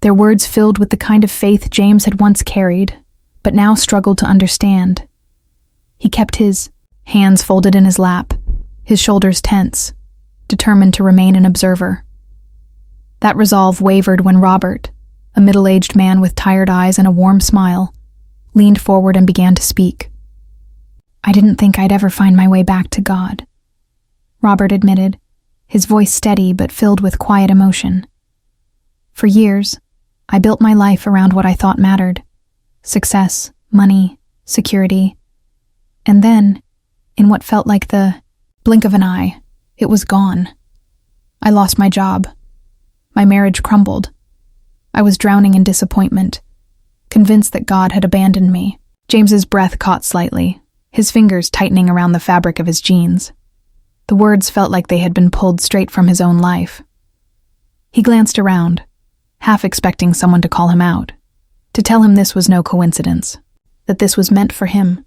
their words filled with the kind of faith James had once carried, but now struggled to understand. He kept his hands folded in his lap, his shoulders tense, determined to remain an observer. That resolve wavered when Robert, a middle-aged man with tired eyes and a warm smile, leaned forward and began to speak. "I didn't think I'd ever find my way back to God," Robert admitted, his voice steady but filled with quiet emotion. "For years, I built my life around what I thought mattered: success, money, security. And then, in what felt like the blink of an eye, it was gone. I lost my job. My marriage crumbled. I was drowning in disappointment, convinced that God had abandoned me." James's breath caught slightly, his fingers tightening around the fabric of his jeans. The words felt like they had been pulled straight from his own life. He glanced around, half expecting someone to call him out, to tell him this was no coincidence, that this was meant for him.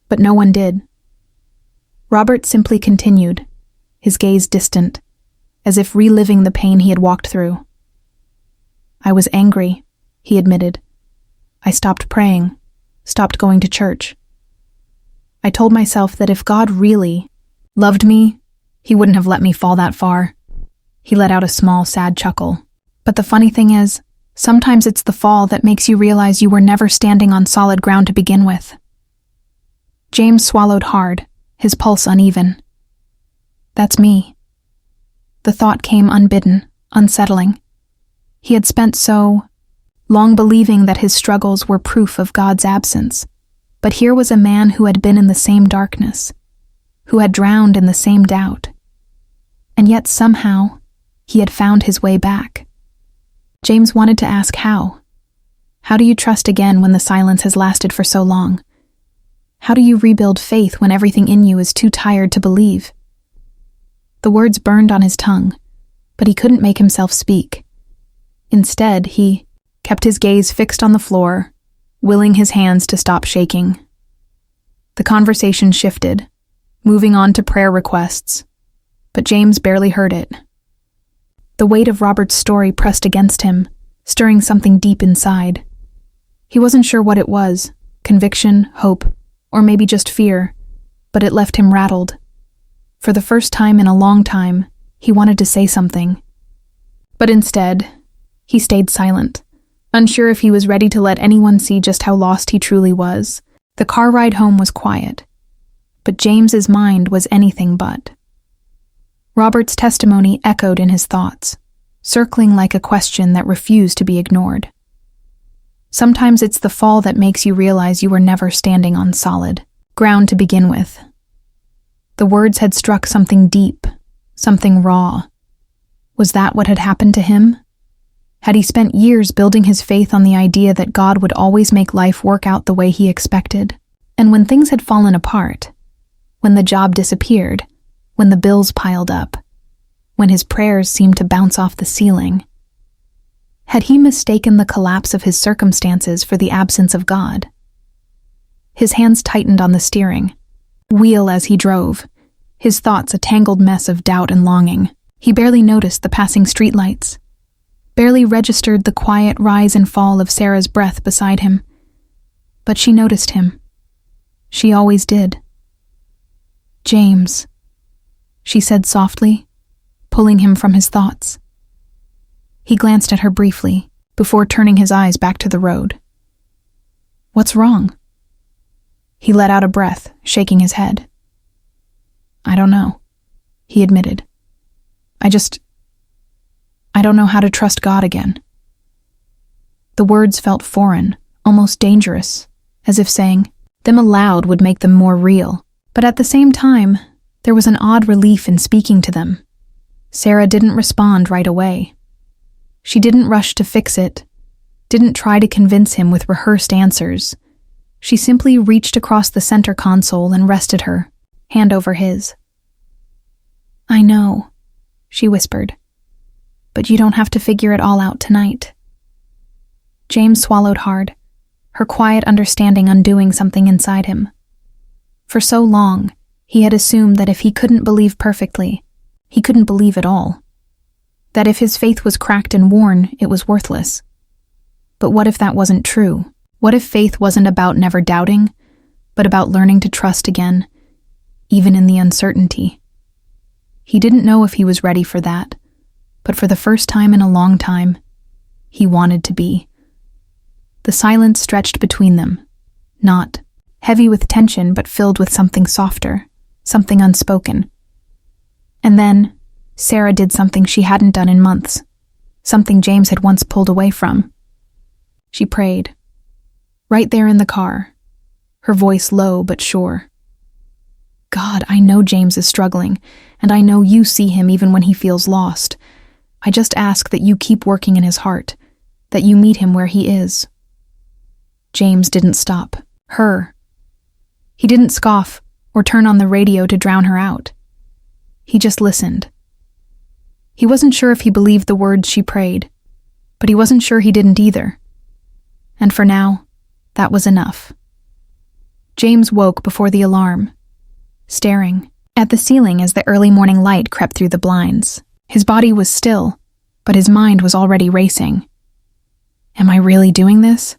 But no one did. Robert simply continued, his gaze distant, as if reliving the pain he had walked through. "I was angry," he admitted. "I stopped praying, stopped going to church. I told myself that if God really loved me, he wouldn't have let me fall that far." He let out a small, sad chuckle. "But the funny thing is, sometimes it's the fall that makes you realize you were never standing on solid ground to begin with." James swallowed hard, his pulse uneven. "That's me." The thought came unbidden, unsettling. He had spent so long believing that his struggles were proof of God's absence, but here was a man who had been in the same darkness, who had drowned in the same doubt. And yet somehow, he had found his way back. James wanted to ask how. How do you trust again when the silence has lasted for so long? How do you rebuild faith when everything in you is too tired to believe? The words burned on his tongue, but he couldn't make himself speak. Instead, he kept his gaze fixed on the floor, willing his hands to stop shaking. The conversation shifted, moving on to prayer requests, but James barely heard it. The weight of Robert's story pressed against him, stirring something deep inside. He wasn't sure what it was, conviction, hope, or maybe just fear, but it left him rattled. For the first time in a long time, he wanted to say something. But instead, he stayed silent, unsure if he was ready to let anyone see just how lost he truly was. The car ride home was quiet, but James's mind was anything but. Robert's testimony echoed in his thoughts, circling like a question that refused to be ignored. Sometimes it's the fall that makes you realize you were never standing on solid ground to begin with. The words had struck something deep, something raw. Was that what had happened to him? Had he spent years building his faith on the idea that God would always make life work out the way he expected? And when things had fallen apart, when the job disappeared, when the bills piled up, when his prayers seemed to bounce off the ceiling, had he mistaken the collapse of his circumstances for the absence of God? His hands tightened on the steering wheel as he drove, his thoughts a tangled mess of doubt and longing. He barely noticed the passing streetlights, barely registered the quiet rise and fall of Sarah's breath beside him. But she noticed him. She always did. "James," she said softly, pulling him from his thoughts. He glanced at her briefly, before turning his eyes back to the road. "What's wrong?" He let out a breath, shaking his head. "I don't know," he admitted. I don't know how to trust God again." The words felt foreign, almost dangerous, as if saying them aloud would make them more real. But at the same time, there was an odd relief in speaking to them. Sarah didn't respond right away. She didn't rush to fix it, didn't try to convince him with rehearsed answers. She simply reached across the center console and rested her, hand over his. "I know," she whispered, "but you don't have to figure it all out tonight." James swallowed hard, her quiet understanding undoing something inside him. For so long, he had assumed that if he couldn't believe perfectly, he couldn't believe at all. That if his faith was cracked and worn, it was worthless. But what if that wasn't true? What if faith wasn't about never doubting, but about learning to trust again, even in the uncertainty? He didn't know if he was ready for that, but for the first time in a long time, he wanted to be. The silence stretched between them, not heavy with tension, but filled with something softer, something unspoken. And then, Sarah did something she hadn't done in months, something James had once pulled away from. She prayed, right there in the car, her voice low but sure. "God, I know James is struggling, and I know you see him even when he feels lost. I just ask that you keep working in his heart, that you meet him where he is." James didn't stop. Her. He didn't scoff or turn on the radio to drown her out. He just listened. He wasn't sure if he believed the words she prayed, but he wasn't sure he didn't either. And for now, that was enough. James woke before the alarm, staring at the ceiling as the early morning light crept through the blinds. His body was still, but his mind was already racing. Am I really doing this?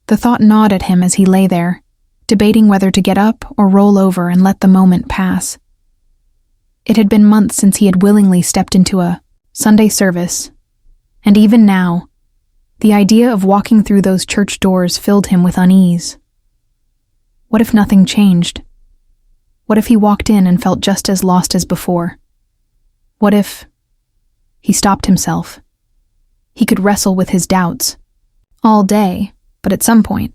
The thought gnawed at him as he lay there, debating whether to get up or roll over and let the moment pass. It had been months since he had willingly stepped into a Sunday service, and even now, the idea of walking through those church doors filled him with unease. What if nothing changed? What if he walked in and felt just as lost as before? What if... He stopped himself. He could wrestle with his doubts all day, but at some point,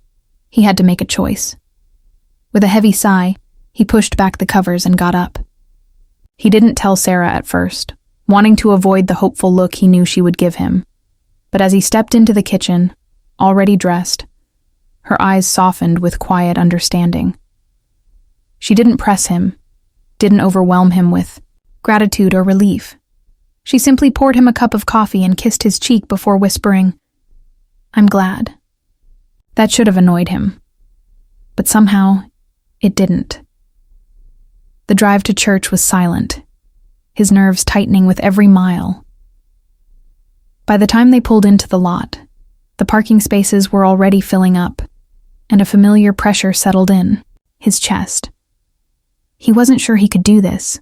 he had to make a choice. With a heavy sigh, he pushed back the covers and got up. He didn't tell Sarah at first, wanting to avoid the hopeful look he knew she would give him. But as he stepped into the kitchen, already dressed, her eyes softened with quiet understanding. She didn't press him, didn't overwhelm him with gratitude or relief. She simply poured him a cup of coffee and kissed his cheek before whispering, "I'm glad." That should have annoyed him. But somehow, it didn't. The drive to church was silent, his nerves tightening with every mile. By the time they pulled into the lot, the parking spaces were already filling up, and a familiar pressure settled in his chest. He wasn't sure he could do this,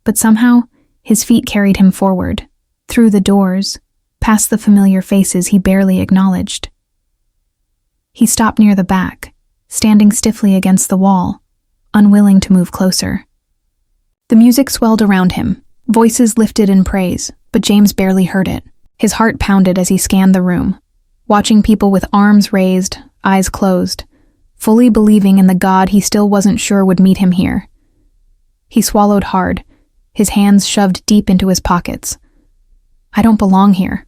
but somehow his feet carried him forward, through the doors, past the familiar faces he barely acknowledged. He stopped near the back, standing stiffly against the wall, unwilling to move closer. The music swelled around him, voices lifted in praise, but James barely heard it. His heart pounded as he scanned the room, watching people with arms raised, eyes closed, fully believing in the God he still wasn't sure would meet him here. He swallowed hard, his hands shoved deep into his pockets. I don't belong here.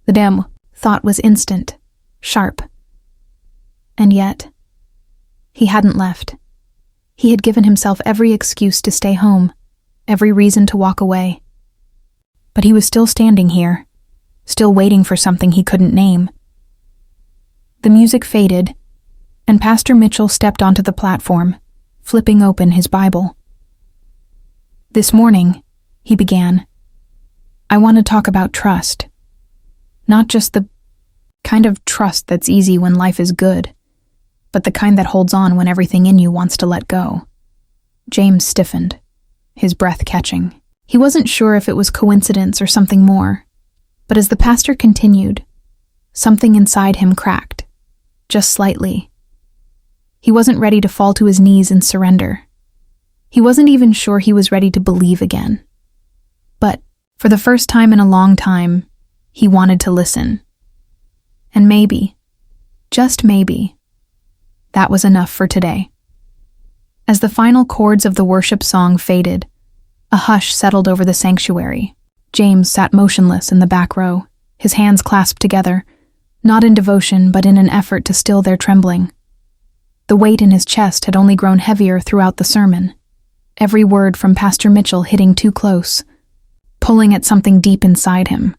The damn thought was instant, sharp. And yet, he hadn't left. He had given himself every excuse to stay home, every reason to walk away. But he was still standing here, still waiting for something he couldn't name. The music faded, and Pastor Mitchell stepped onto the platform, flipping open his Bible. "This morning," he began, "I want to talk about trust. Not just the kind of trust that's easy when life is good, but the kind that holds on when everything in you wants to let go." James stiffened, his breath catching. He wasn't sure if it was coincidence or something more, but as the pastor continued, something inside him cracked, just slightly. He wasn't ready to fall to his knees and surrender. He wasn't even sure he was ready to believe again. But, for the first time in a long time, he wanted to listen. And maybe, just maybe, that was enough for today. As the final chords of the worship song faded, a hush settled over the sanctuary. James sat motionless in the back row, his hands clasped together, not in devotion but in an effort to still their trembling. The weight in his chest had only grown heavier throughout the sermon, every word from Pastor Mitchell hitting too close, pulling at something deep inside him.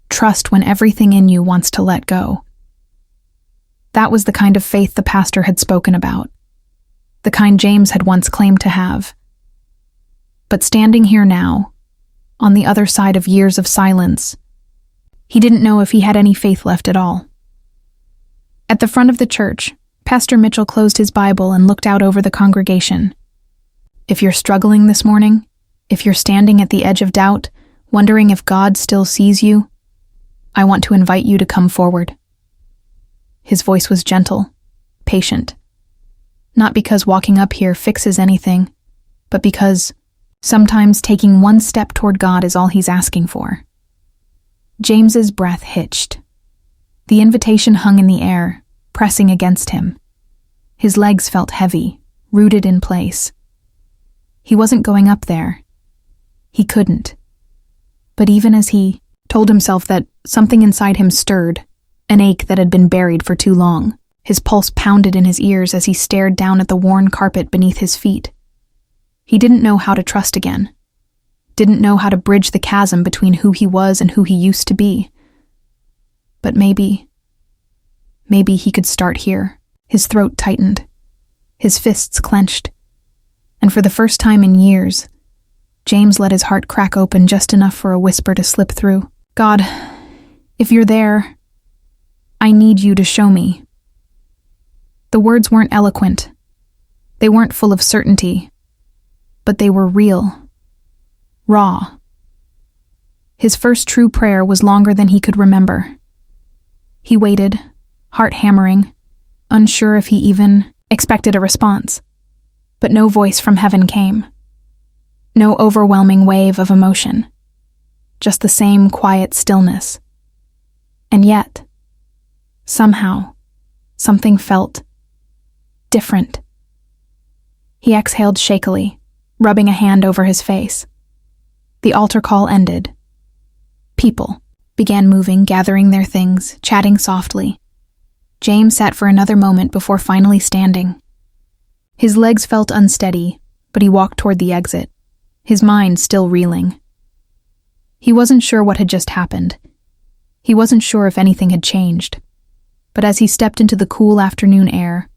Trust when everything in you wants to let go. That was the kind of faith the pastor had spoken about, the kind James had once claimed to have. But standing here now, on the other side of years of silence, he didn't know if he had any faith left at all. At the front of the church, Pastor Mitchell closed his Bible and looked out over the congregation. If you're struggling this morning, if you're standing at the edge of doubt, wondering if God still sees you, I want to invite you to come forward. His voice was gentle, patient. Not because walking up here fixes anything, but because sometimes taking one step toward God is all he's asking for. James's breath hitched. The invitation hung in the air, pressing against him. His legs felt heavy, rooted in place. He wasn't going up there. He couldn't. But even as he told himself that, something inside him stirred, an ache that had been buried for too long. His pulse pounded in his ears as he stared down at the worn carpet beneath his feet. He didn't know how to trust again. Didn't know how to bridge the chasm between who he was and who he used to be. But maybe he could start here. His throat tightened. His fists clenched. And for the first time in years, James let his heart crack open just enough for a whisper to slip through. God, if you're there, I need you to show me. The words weren't eloquent. They weren't full of certainty, but they were real, raw. His first true prayer was longer than he could remember. He waited, heart hammering, unsure if he even expected a response. But no voice from heaven came. No overwhelming wave of emotion. Just the same quiet stillness. And yet, somehow, something felt different. He exhaled shakily, rubbing a hand over his face. The altar call ended. People began moving, gathering their things, chatting softly. James sat for another moment before finally standing. His legs felt unsteady, but he walked toward the exit, his mind still reeling. He wasn't sure what had just happened. He wasn't sure if anything had changed. But as he stepped into the cool afternoon air,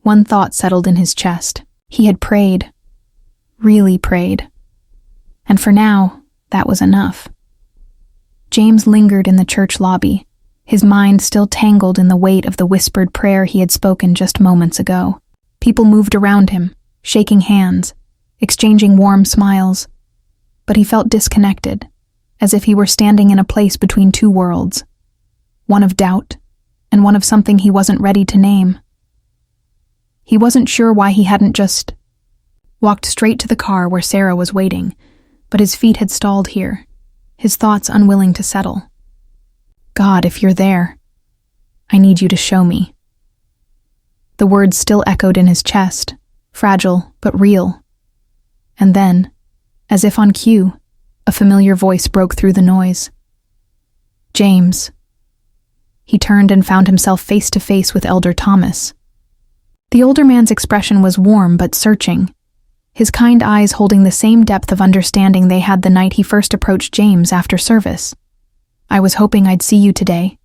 one thought settled in his chest. He had prayed, really prayed. And for now, that was enough. James lingered in the church lobby, his mind still tangled in the weight of the whispered prayer he had spoken just moments ago. People moved around him, shaking hands, exchanging warm smiles. But he felt disconnected, as if he were standing in a place between two worlds, one of doubt and one of something he wasn't ready to name. He wasn't sure why he hadn't just walked straight to the car where Sarah was waiting, but his feet had stalled here, his thoughts unwilling to settle. God, if you're there, I need you to show me. The words still echoed in his chest, fragile but real. And then, as if on cue, a familiar voice broke through the noise. James. He turned and found himself face to face with Elder Thomas. The older man's expression was warm but searching, his kind eyes holding the same depth of understanding they had the night he first approached James after service. I was hoping I'd see you today,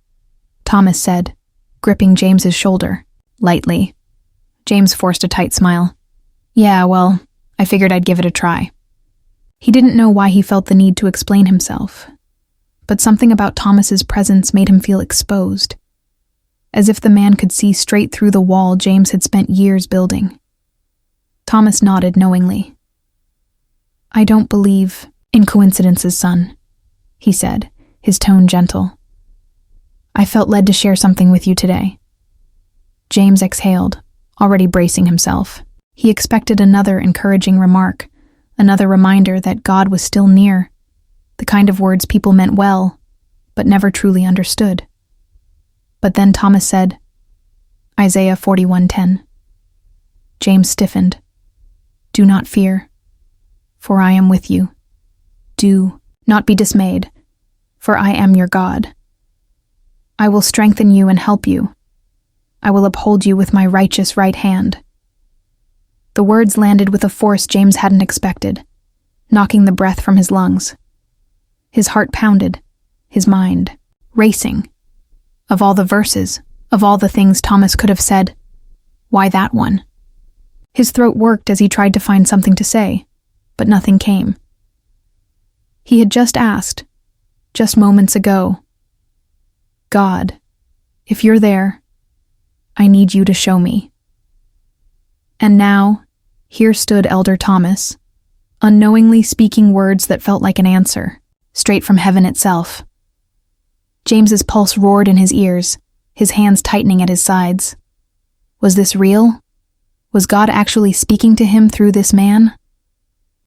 Thomas said, gripping James's shoulder, lightly. James forced a tight smile. Yeah, well, I figured I'd give it a try. He didn't know why he felt the need to explain himself, but something about Thomas's presence made him feel exposed, as if the man could see straight through the wall James had spent years building. Thomas nodded knowingly. I don't believe in coincidences, son, he said, his tone gentle. I felt led to share something with you today. James exhaled, already bracing himself. He expected another encouraging remark, another reminder that God was still near, the kind of words people meant well, but never truly understood. But then Thomas said, Isaiah 41:10. James stiffened. Do not fear, for I am with you. Do not be dismayed, for I am your God. I will strengthen you and help you. I will uphold you with my righteous right hand." The words landed with a force James hadn't expected, knocking the breath from his lungs. His heart pounded, his mind racing. Of all the verses, of all the things Thomas could have said, why that one? His throat worked as he tried to find something to say, but nothing came. He had just asked, just moments ago, "God, if you're there, I need you to show me." And now, here stood Elder Thomas, unknowingly speaking words that felt like an answer, straight from heaven itself. James's pulse roared in his ears, his hands tightening at his sides. Was this real? Was God actually speaking to him through this man?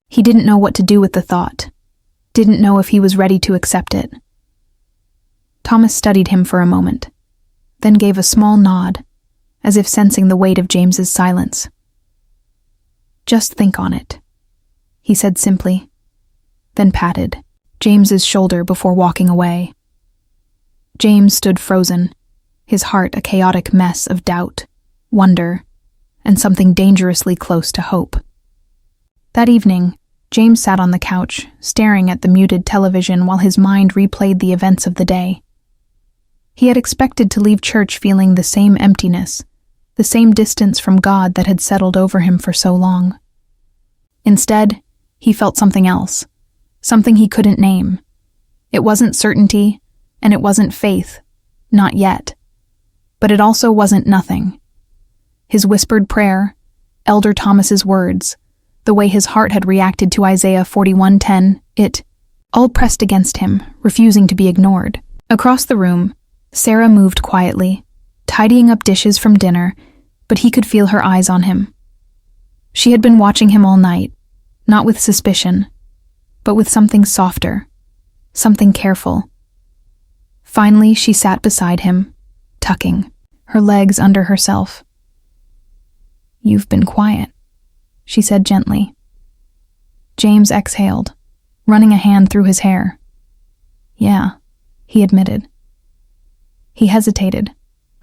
He didn't know what to do with the thought, didn't know if he was ready to accept it. Thomas studied him for a moment, then gave a small nod, as if sensing the weight of James's silence. "Just think on it," he said simply, then patted James's shoulder before walking away. James stood frozen, his heart a chaotic mess of doubt, wonder, and something dangerously close to hope. That evening, James sat on the couch, staring at the muted television while his mind replayed the events of the day. He had expected to leave church feeling the same emptiness, the same distance from God that had settled over him for so long. Instead, he felt something else, something he couldn't name. It wasn't certainty, and it wasn't faith, not yet. But it also wasn't nothing. His whispered prayer, Elder Thomas's words, the way his heart had reacted to Isaiah 41:10, it all pressed against him, refusing to be ignored. Across the room, Sarah moved quietly, tidying up dishes from dinner, but he could feel her eyes on him. She had been watching him all night, not with suspicion, but with something softer, something careful. Finally, she sat beside him, tucking her legs under herself. "You've been quiet," she said gently. James exhaled, running a hand through his hair. "Yeah," he admitted. He hesitated,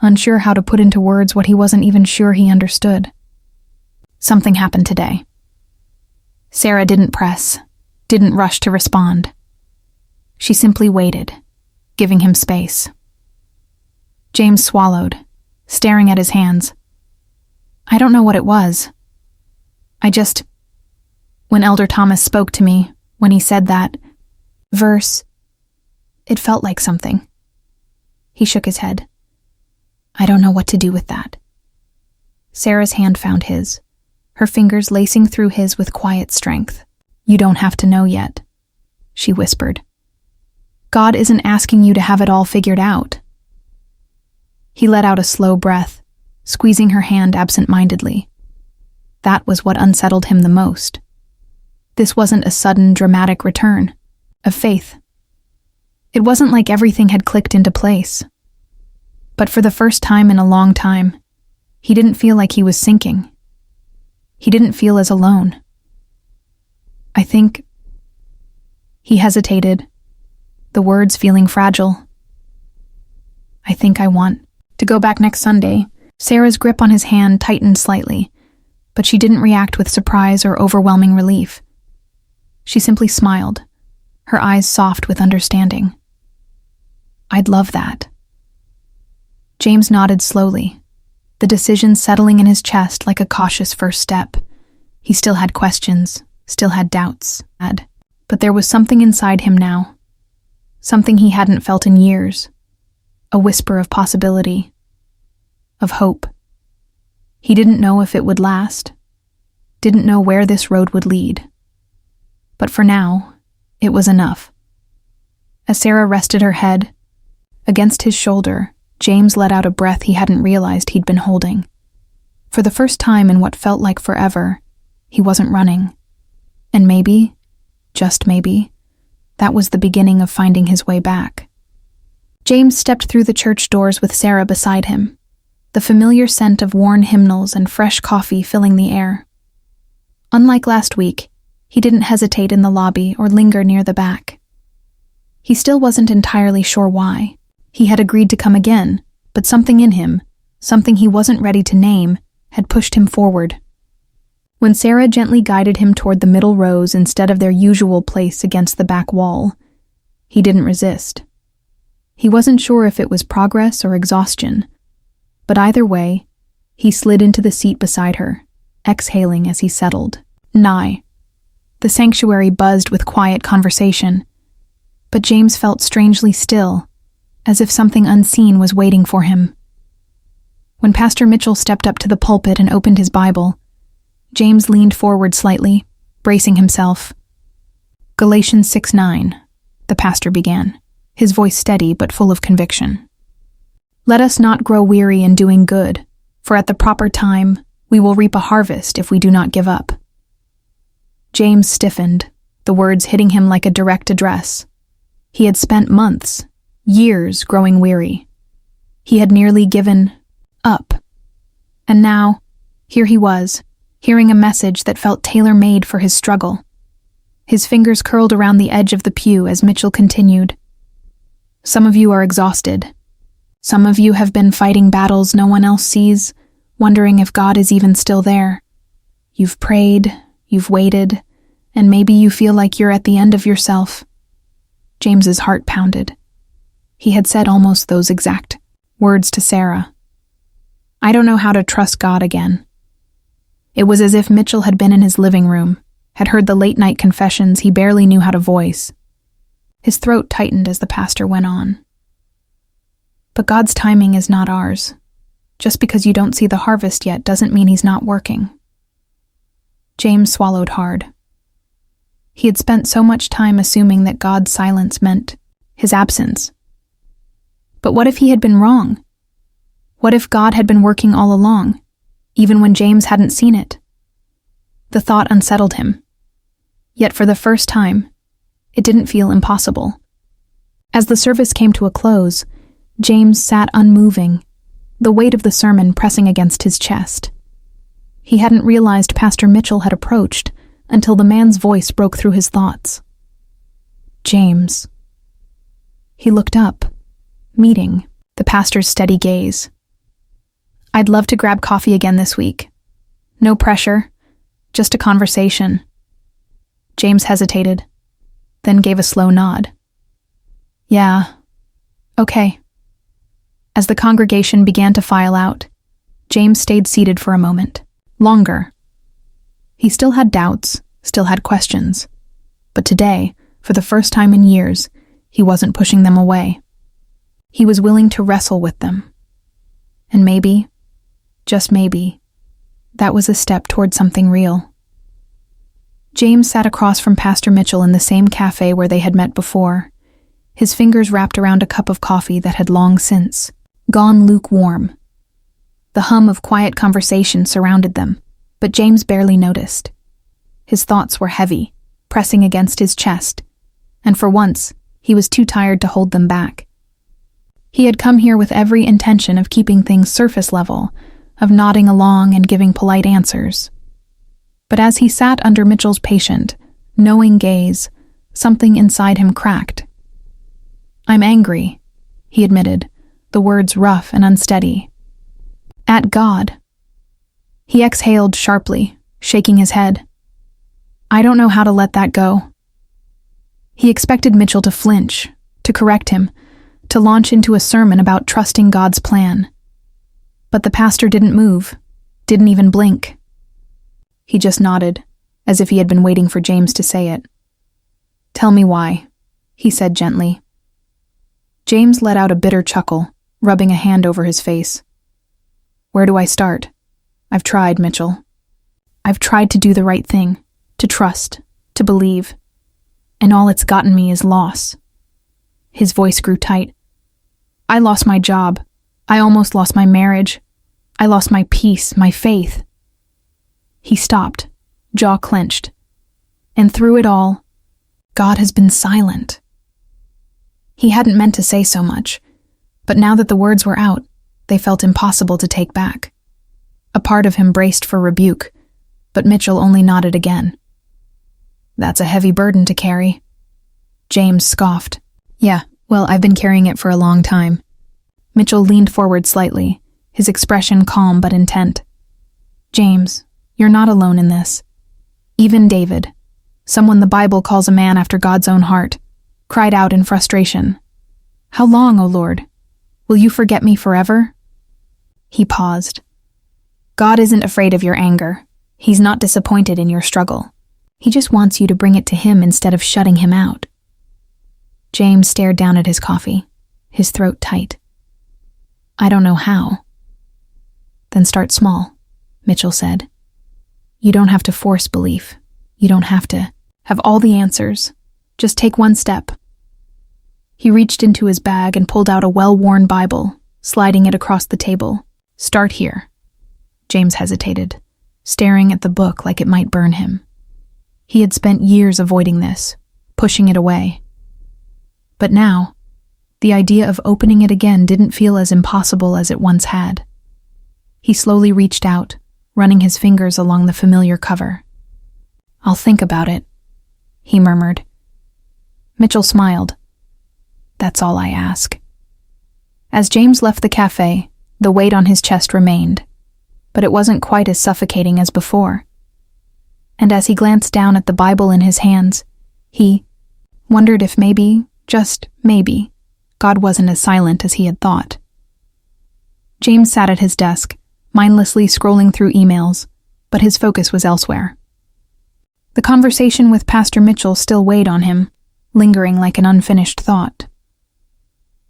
unsure how to put into words what he wasn't even sure he understood. "Something happened today." Sarah didn't press, didn't rush to respond. She simply waited, giving him space. James swallowed, staring at his hands. "I don't know what it was. When Elder Thomas spoke to me, when he said that verse, it felt like something." He shook his head. "I don't know what to do with that." Sarah's hand found his, her fingers lacing through his with quiet strength. "You don't have to know yet," she whispered. "God isn't asking you to have it all figured out." He let out a slow breath, squeezing her hand absent-mindedly. That was what unsettled him the most. This wasn't a sudden, dramatic return of faith. It wasn't like everything had clicked into place. But for the first time in a long time, he didn't feel like he was sinking. He didn't feel as alone. "I think..." He hesitated, the words feeling fragile. "I think I want to go back next Sunday." Sarah's grip on his hand tightened slightly, but she didn't react with surprise or overwhelming relief. She simply smiled, her eyes soft with understanding. "I'd love that." James nodded slowly, the decision settling in his chest like a cautious first step. He still had questions, still had doubts, but there was something inside him now, something he hadn't felt in years, a whisper of possibility, of hope. He didn't know if it would last, didn't know where this road would lead. But for now, it was enough. As Sarah rested her head against his shoulder, James let out a breath he hadn't realized he'd been holding. For the first time in what felt like forever, he wasn't running. And maybe, just maybe, that was the beginning of finding his way back. James stepped through the church doors with Sarah beside him, the familiar scent of worn hymnals and fresh coffee filling the air. Unlike last week, he didn't hesitate in the lobby or linger near the back. He still wasn't entirely sure why, He had agreed to come again, but something in him, something he wasn't ready to name, had pushed him forward. When Sarah gently guided him toward the middle rows instead of their usual place against the back wall, he didn't resist. He wasn't sure if it was progress or exhaustion, but either way, he slid into the seat beside her, exhaling as he settled. Nigh. The sanctuary buzzed with quiet conversation, but James felt strangely still, as if something unseen was waiting for him. When Pastor Mitchell stepped up to the pulpit and opened his Bible, James leaned forward slightly, bracing himself. Galatians 6:9, the pastor began, his voice steady but full of conviction. Let us not grow weary in doing good, for at the proper time we will reap a harvest if we do not give up. James stiffened, the words hitting him like a direct address. He had spent months, years growing weary. He had nearly given up. And now, here he was, hearing a message that felt tailor-made for his struggle. His fingers curled around the edge of the pew as Mitchell continued. Some of you are exhausted. Some of you have been fighting battles no one else sees, wondering if God is even still there. You've prayed, you've waited, and maybe you feel like you're at the end of yourself. James's heart pounded. He had said almost those exact words to Sarah. I don't know how to trust God again. It was as if Mitchell had been in his living room, had heard the late-night confessions he barely knew how to voice. His throat tightened as the pastor went on. But God's timing is not ours. Just because you don't see the harvest yet doesn't mean he's not working. James swallowed hard. He had spent so much time assuming that God's silence meant his absence. But what if he had been wrong? What if God had been working all along, even when James hadn't seen it? The thought unsettled him. Yet for the first time, it didn't feel impossible. As the service came to a close, James sat unmoving, the weight of the sermon pressing against his chest. He hadn't realized Pastor Mitchell had approached until the man's voice broke through his thoughts. James. He looked up, meeting the pastor's steady gaze. I'd love to grab coffee again this week. No pressure, just a conversation. James hesitated, then gave a slow nod. Yeah, okay. As the congregation began to file out, James stayed seated for a moment, longer. He still had doubts, still had questions, but today, for the first time in years, he wasn't pushing them away. He was willing to wrestle with them. And maybe, just maybe, that was a step toward something real. James sat across from Pastor Mitchell in the same cafe where they had met before, his fingers wrapped around a cup of coffee that had long since gone lukewarm. The hum of quiet conversation surrounded them, but James barely noticed. His thoughts were heavy, pressing against his chest, and for once, he was too tired to hold them back. He had come here with every intention of keeping things surface level, of nodding along and giving polite answers. But as he sat under Mitchell's patient, knowing gaze, something inside him cracked. I'm angry, he admitted, the words rough and unsteady. At God. He exhaled sharply, shaking his head. I don't know how to let that go. He expected Mitchell to flinch, to correct him, to launch into a sermon about trusting God's plan. But the pastor didn't move, didn't even blink. He just nodded, as if he had been waiting for James to say it. Tell me why, he said gently. James let out a bitter chuckle, rubbing a hand over his face. Where do I start? I've tried, Mitchell. I've tried to do the right thing, to trust, to believe, and all it's gotten me is loss. His voice grew tight. I lost my job. I almost lost my marriage. I lost my peace, my faith. He stopped, jaw clenched. And through it all, God has been silent. He hadn't meant to say so much, but now that the words were out, they felt impossible to take back. A part of him braced for rebuke, but Mitchell only nodded again. That's a heavy burden to carry. James scoffed. Yeah, Well, I've been carrying it for a long time. Mitchell leaned forward slightly, his expression calm but intent. James, you're not alone in this. Even David, someone the Bible calls a man after God's own heart, cried out in frustration. How long, O Lord? Will you forget me forever? He paused. God isn't afraid of your anger. He's not disappointed in your struggle. He just wants you to bring it to him instead of shutting him out. James stared down at his coffee, his throat tight. I don't know how. Then start small, Mitchell said. You don't have to force belief. You don't have to have all the answers. Just take one step. He reached into his bag and pulled out a well-worn Bible, sliding it across the table. Start here. James hesitated, staring at the book like it might burn him. He had spent years avoiding this, pushing it away. But now, the idea of opening it again didn't feel as impossible as it once had. He slowly reached out, running his fingers along the familiar cover. I'll think about it, he murmured. Mitchell smiled. That's all I ask. As James left the cafe, the weight on his chest remained, but it wasn't quite as suffocating as before. And as he glanced down at the Bible in his hands, he wondered if maybe, just maybe, God wasn't as silent as he had thought. James sat at his desk, mindlessly scrolling through emails, but his focus was elsewhere. The conversation with Pastor Mitchell still weighed on him, lingering like an unfinished thought.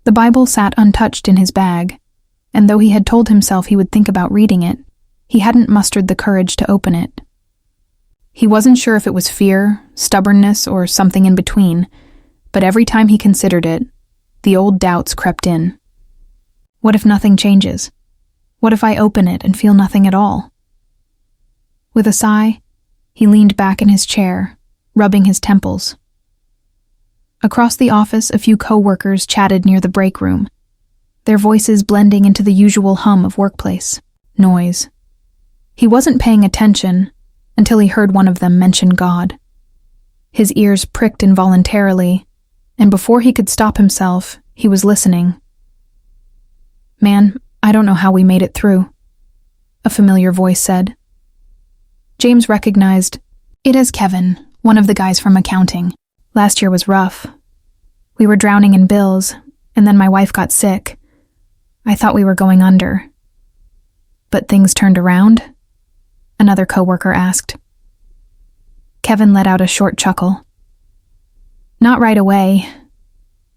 The Bible sat untouched in his bag, and though he had told himself he would think about reading it, he hadn't mustered the courage to open it. He wasn't sure if it was fear, stubbornness, or something in between, but every time he considered it, the old doubts crept in. What if nothing changes? What if I open it and feel nothing at all? With a sigh, he leaned back in his chair, rubbing his temples. Across the office, a few co-workers chatted near the break room, their voices blending into the usual hum of workplace noise. He wasn't paying attention until he heard one of them mention God. His ears pricked involuntarily, and before he could stop himself, he was listening. Man, I don't know how we made it through, a familiar voice said. James recognized it as Kevin, one of the guys from accounting. Last year was rough. We were drowning in bills, and then my wife got sick. I thought we were going under. But things turned around? Another coworker asked. Kevin let out a short chuckle. Not right away.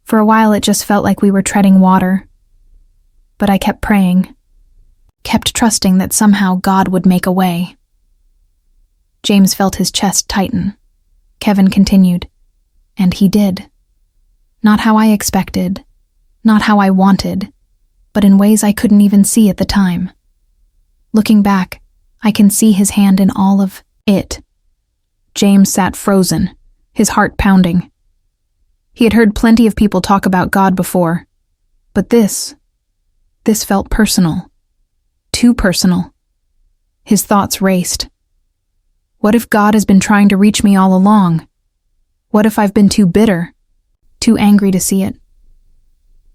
For a while it just felt like we were treading water. But I kept praying, kept trusting that somehow God would make a way. James felt his chest tighten. Kevin continued. And he did. Not how I expected, not how I wanted, but in ways I couldn't even see at the time. Looking back, I can see his hand in all of it. James sat frozen, his heart pounding. He had heard plenty of people talk about God before, but this felt personal. Too personal. His thoughts raced. What if God has been trying to reach me all along? What if I've been too bitter, too angry to see it?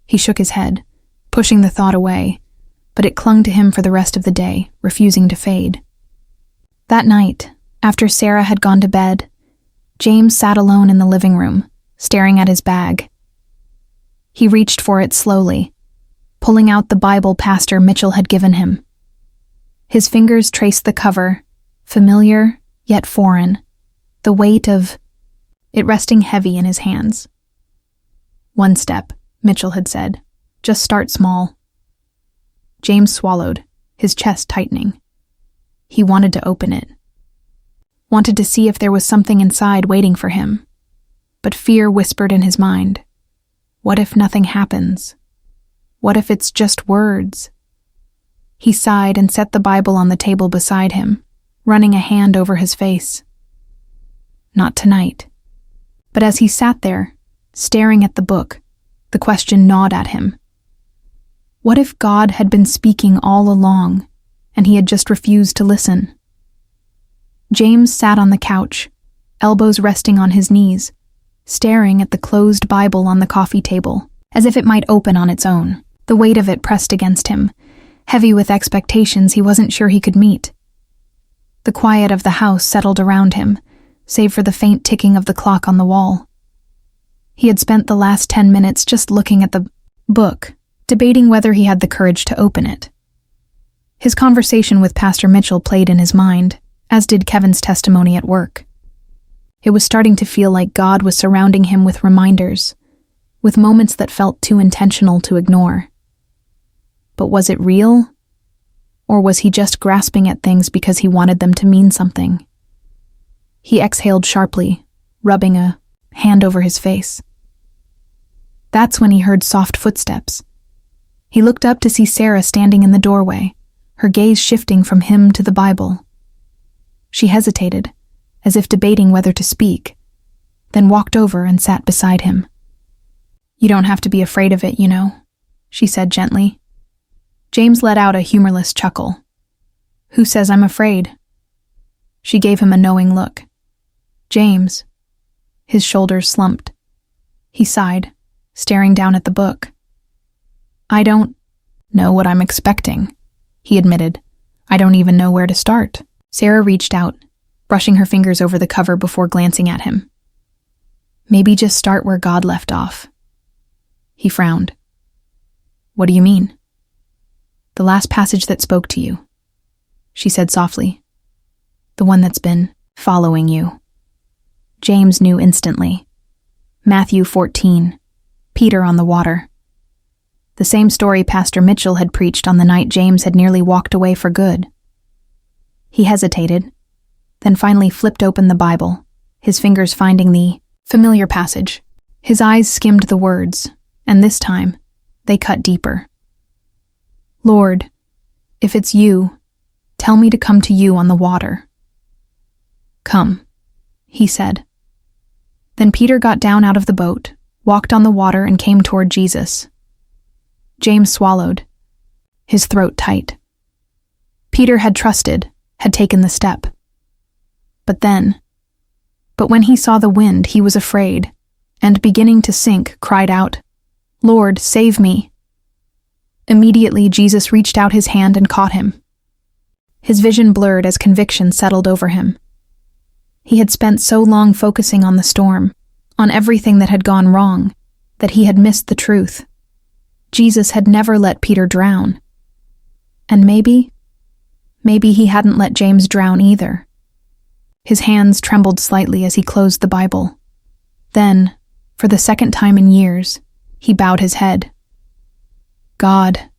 He shook his head, pushing the thought away, but it clung to him for the rest of the day, refusing to fade. That night, after Sarah had gone to bed, James sat alone in the living room, staring at his bag. He reached for it slowly, pulling out the Bible Pastor Mitchell had given him. His fingers traced the cover, familiar yet foreign, the weight of it resting heavy in his hands. One step, Mitchell had said. Just start small. James swallowed, his chest tightening. He wanted to open it. Wanted to see if there was something inside waiting for him. But fear whispered in his mind. What if nothing happens? What if it's just words? He sighed and set the Bible on the table beside him, running a hand over his face. Not tonight. But as he sat there, staring at the book, the question gnawed at him. What if God had been speaking all along, and he had just refused to listen? James sat on the couch, elbows resting on his knees, staring at the closed Bible on the coffee table, as if it might open on its own. The weight of it pressed against him, heavy with expectations he wasn't sure he could meet. The quiet of the house settled around him, save for the faint ticking of the clock on the wall. He had spent the last 10 minutes just looking at the book, debating whether he had the courage to open it. His conversation with Pastor Mitchell played in his mind, as did Kevin's testimony at work. It was starting to feel like God was surrounding him with reminders, with moments that felt too intentional to ignore. But was it real? Or was he just grasping at things because he wanted them to mean something? He exhaled sharply, rubbing a hand over his face. That's when he heard soft footsteps. He looked up to see Sarah standing in the doorway, her gaze shifting from him to the Bible. She hesitated, as if debating whether to speak, then walked over and sat beside him. "You don't have to be afraid of it, you know," she said gently. James let out a humorless chuckle. "Who says I'm afraid?" She gave him a knowing look. "James." His shoulders slumped. He sighed, staring down at the book. "I don't know what I'm expecting," he admitted. "I don't even know where to start." Sarah reached out, brushing her fingers over the cover before glancing at him. "Maybe just start where God left off." He frowned. "What do you mean?" "The last passage that spoke to you," she said softly. "The one that's been following you." James knew instantly. Matthew 14, Peter on the water. The same story Pastor Mitchell had preached on the night James had nearly walked away for good. He hesitated, then finally flipped open the Bible, his fingers finding the familiar passage. His eyes skimmed the words, and this time, they cut deeper. "Lord, if it's you, tell me to come to you on the water." "Come," he said. Then Peter got down out of the boat, walked on the water, and came toward Jesus. James swallowed, his throat tight. Peter had trusted, had taken the step. But when he saw the wind, he was afraid, and beginning to sink, cried out, "Lord, save me." Immediately, Jesus reached out his hand and caught him. His vision blurred as conviction settled over him. He had spent so long focusing on the storm, on everything that had gone wrong, that he had missed the truth. Jesus had never let Peter drown. And maybe he hadn't let James drown either. His hands trembled slightly as he closed the Bible. Then, for the second time in years, he bowed his head. "God,"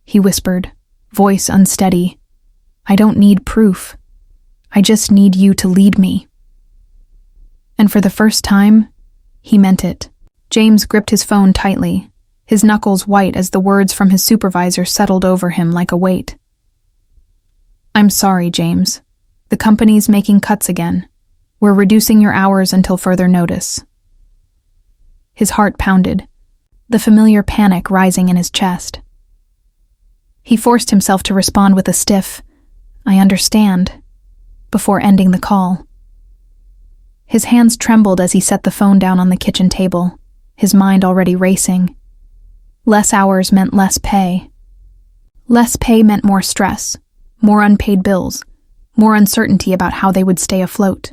he whispered, voice unsteady, "I don't need proof. I just need you to lead me." And for the first time, he meant it. James gripped his phone tightly, his knuckles white as the words from his supervisor settled over him like a weight. "I'm sorry, James. The company's making cuts again. We're reducing your hours until further notice." His heart pounded, the familiar panic rising in his chest. He forced himself to respond with a stiff, "I understand," before ending the call. His hands trembled as he set the phone down on the kitchen table, his mind already racing. Less hours meant less pay. Less pay meant more stress, more unpaid bills, more uncertainty about how they would stay afloat.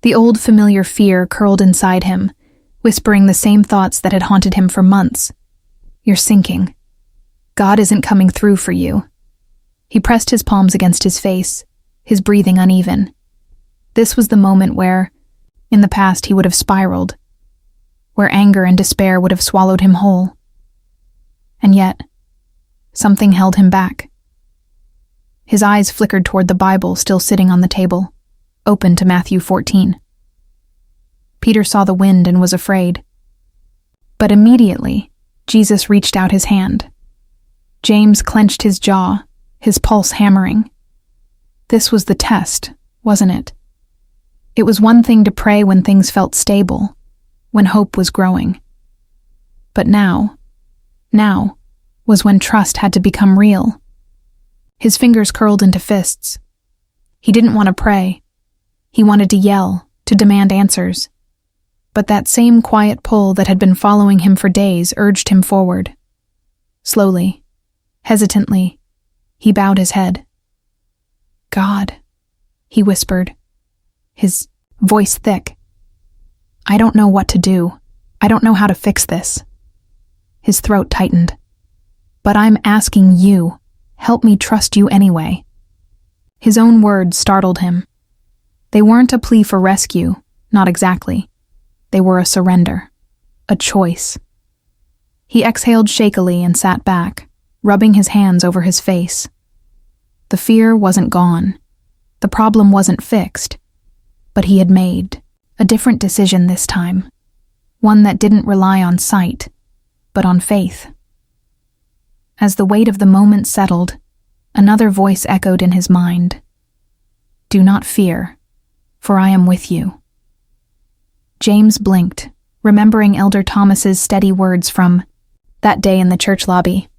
The old familiar fear curled inside him, whispering the same thoughts that had haunted him for months. "You're sinking. God isn't coming through for you." He pressed his palms against his face, his breathing uneven. This was the moment where, in the past, he would have spiraled, where anger and despair would have swallowed him whole. And yet, something held him back. His eyes flickered toward the Bible still sitting on the table, open to Matthew 14. Peter saw the wind and was afraid. But immediately, Jesus reached out his hand. James clenched his jaw, his pulse hammering. This was the test, wasn't it? It was one thing to pray when things felt stable, when hope was growing. But now was when trust had to become real. His fingers curled into fists. He didn't want to pray. He wanted to yell, to demand answers. but that same quiet pull that had been following him for days urged him forward. Slowly, hesitantly, he bowed his head. "God," he whispered, his voice thick. "I don't know what to do. I don't know how to fix this." His throat tightened. "But I'm asking you, help me trust you anyway." His own words startled him. They weren't a plea for rescue, not exactly. They were a surrender, a choice. He exhaled shakily and sat back, rubbing his hands over his face. The fear wasn't gone. The problem wasn't fixed. But he had made a different decision this time, one that didn't rely on sight, but on faith. As the weight of the moment settled, another voice echoed in his mind. "Do not fear, for I am with you." James blinked, remembering Elder Thomas's steady words from that day in the church lobby.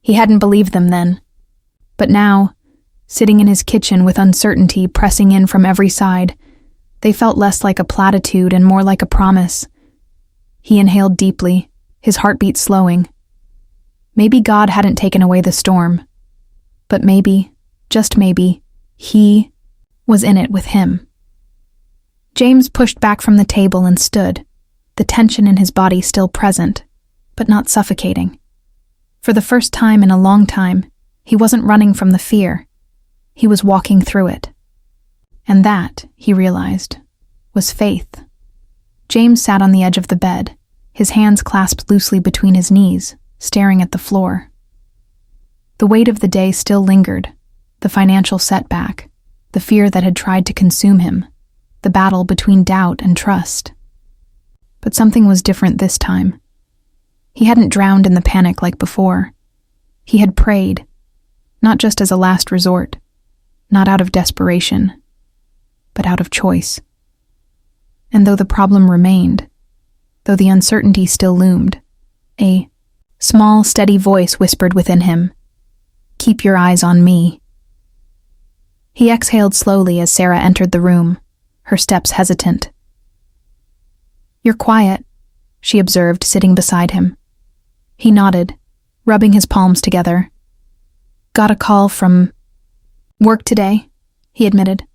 He hadn't believed them then. But now, sitting in his kitchen with uncertainty pressing in from every side, they felt less like a platitude and more like a promise. He inhaled deeply, his heartbeat slowing. Maybe God hadn't taken away the storm, but maybe, just maybe, he was in it with him. James pushed back from the table and stood, the tension in his body still present, but not suffocating. For the first time in a long time, he wasn't running from the fear. He was walking through it. And that, he realized, was faith. James sat on the edge of the bed, his hands clasped loosely between his knees, staring at the floor. The weight of the day still lingered, the financial setback, the fear that had tried to consume him, the battle between doubt and trust. But something was different this time. He hadn't drowned in the panic like before. He had prayed, not just as a last resort, not out of desperation, but out of choice. And though the problem remained, though the uncertainty still loomed, a small, steady voice whispered within him, "Keep your eyes on me." He exhaled slowly as Sarah entered the room, her steps hesitant. "You're quiet," she observed, sitting beside him. He nodded, rubbing his palms together. "Got a call from work today," he admitted.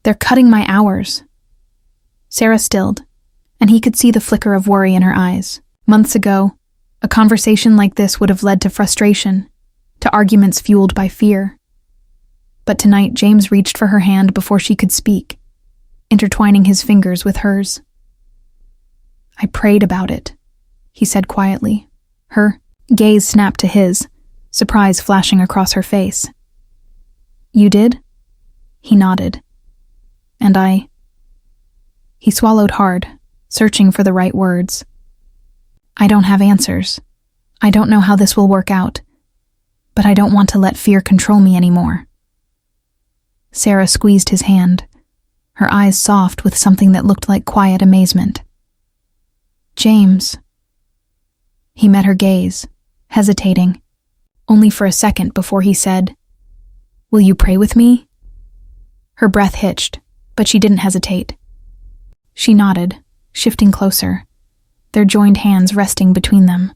"They're cutting my hours." Sarah stilled, and he could see the flicker of worry in her eyes. Months ago, a conversation like this would have led to frustration, to arguments fueled by fear. But tonight James reached for her hand before she could speak, intertwining his fingers with hers. "I prayed about it," he said quietly. Her gaze snapped to his, surprise flashing across her face. "You did?" He nodded. "And I—" He swallowed hard, searching for the right words. "I don't have answers. I don't know how this will work out. But I don't want to let fear control me anymore." Sarah squeezed his hand, her eyes soft with something that looked like quiet amazement. "James." He met her gaze, hesitating, only for a second before he said, "Will you pray with me?" Her breath hitched, but she didn't hesitate. She nodded, shifting closer, their joined hands resting between them.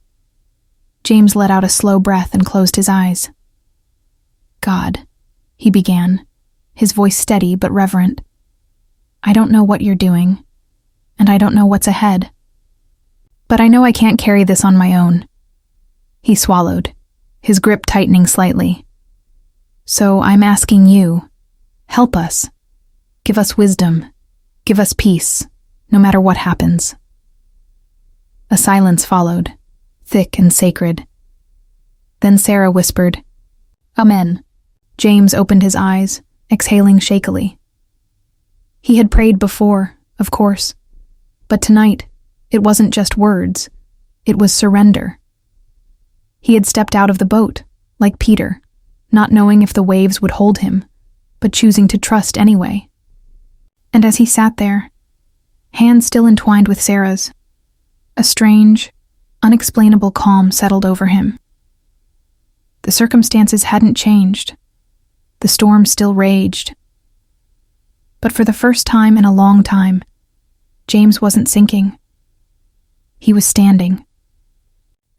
James let out a slow breath and closed his eyes. "God," he began, his voice steady but reverent. "I don't know what you're doing, and I don't know what's ahead. But I know I can't carry this on my own." He swallowed, his grip tightening slightly. "So I'm asking you, help us. Give us wisdom. Give us peace, no matter what happens." A silence followed, thick and sacred. Then Sarah whispered, "Amen." James opened his eyes, exhaling shakily. He had prayed before, of course, but tonight, it wasn't just words, it was surrender. He had stepped out of the boat, like Peter, not knowing if the waves would hold him, but choosing to trust anyway. And as he sat there, hands still entwined with Sarah's, a strange, unexplainable calm settled over him. The circumstances hadn't changed. The storm still raged. But for the first time in a long time, James wasn't sinking. He was standing.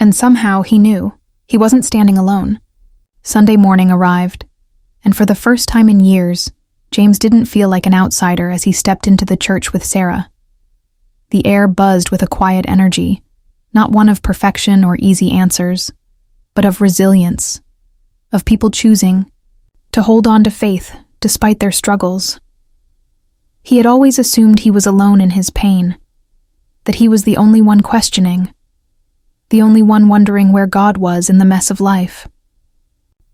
And somehow he knew he wasn't standing alone. Sunday morning arrived, and for the first time in years, James didn't feel like an outsider as he stepped into the church with Sarah. The air buzzed with a quiet energy, not one of perfection or easy answers, but of resilience, of people choosing to hold on to faith despite their struggles. He had always assumed he was alone in his pain, that he was the only one questioning, the only one wondering where God was in the mess of life.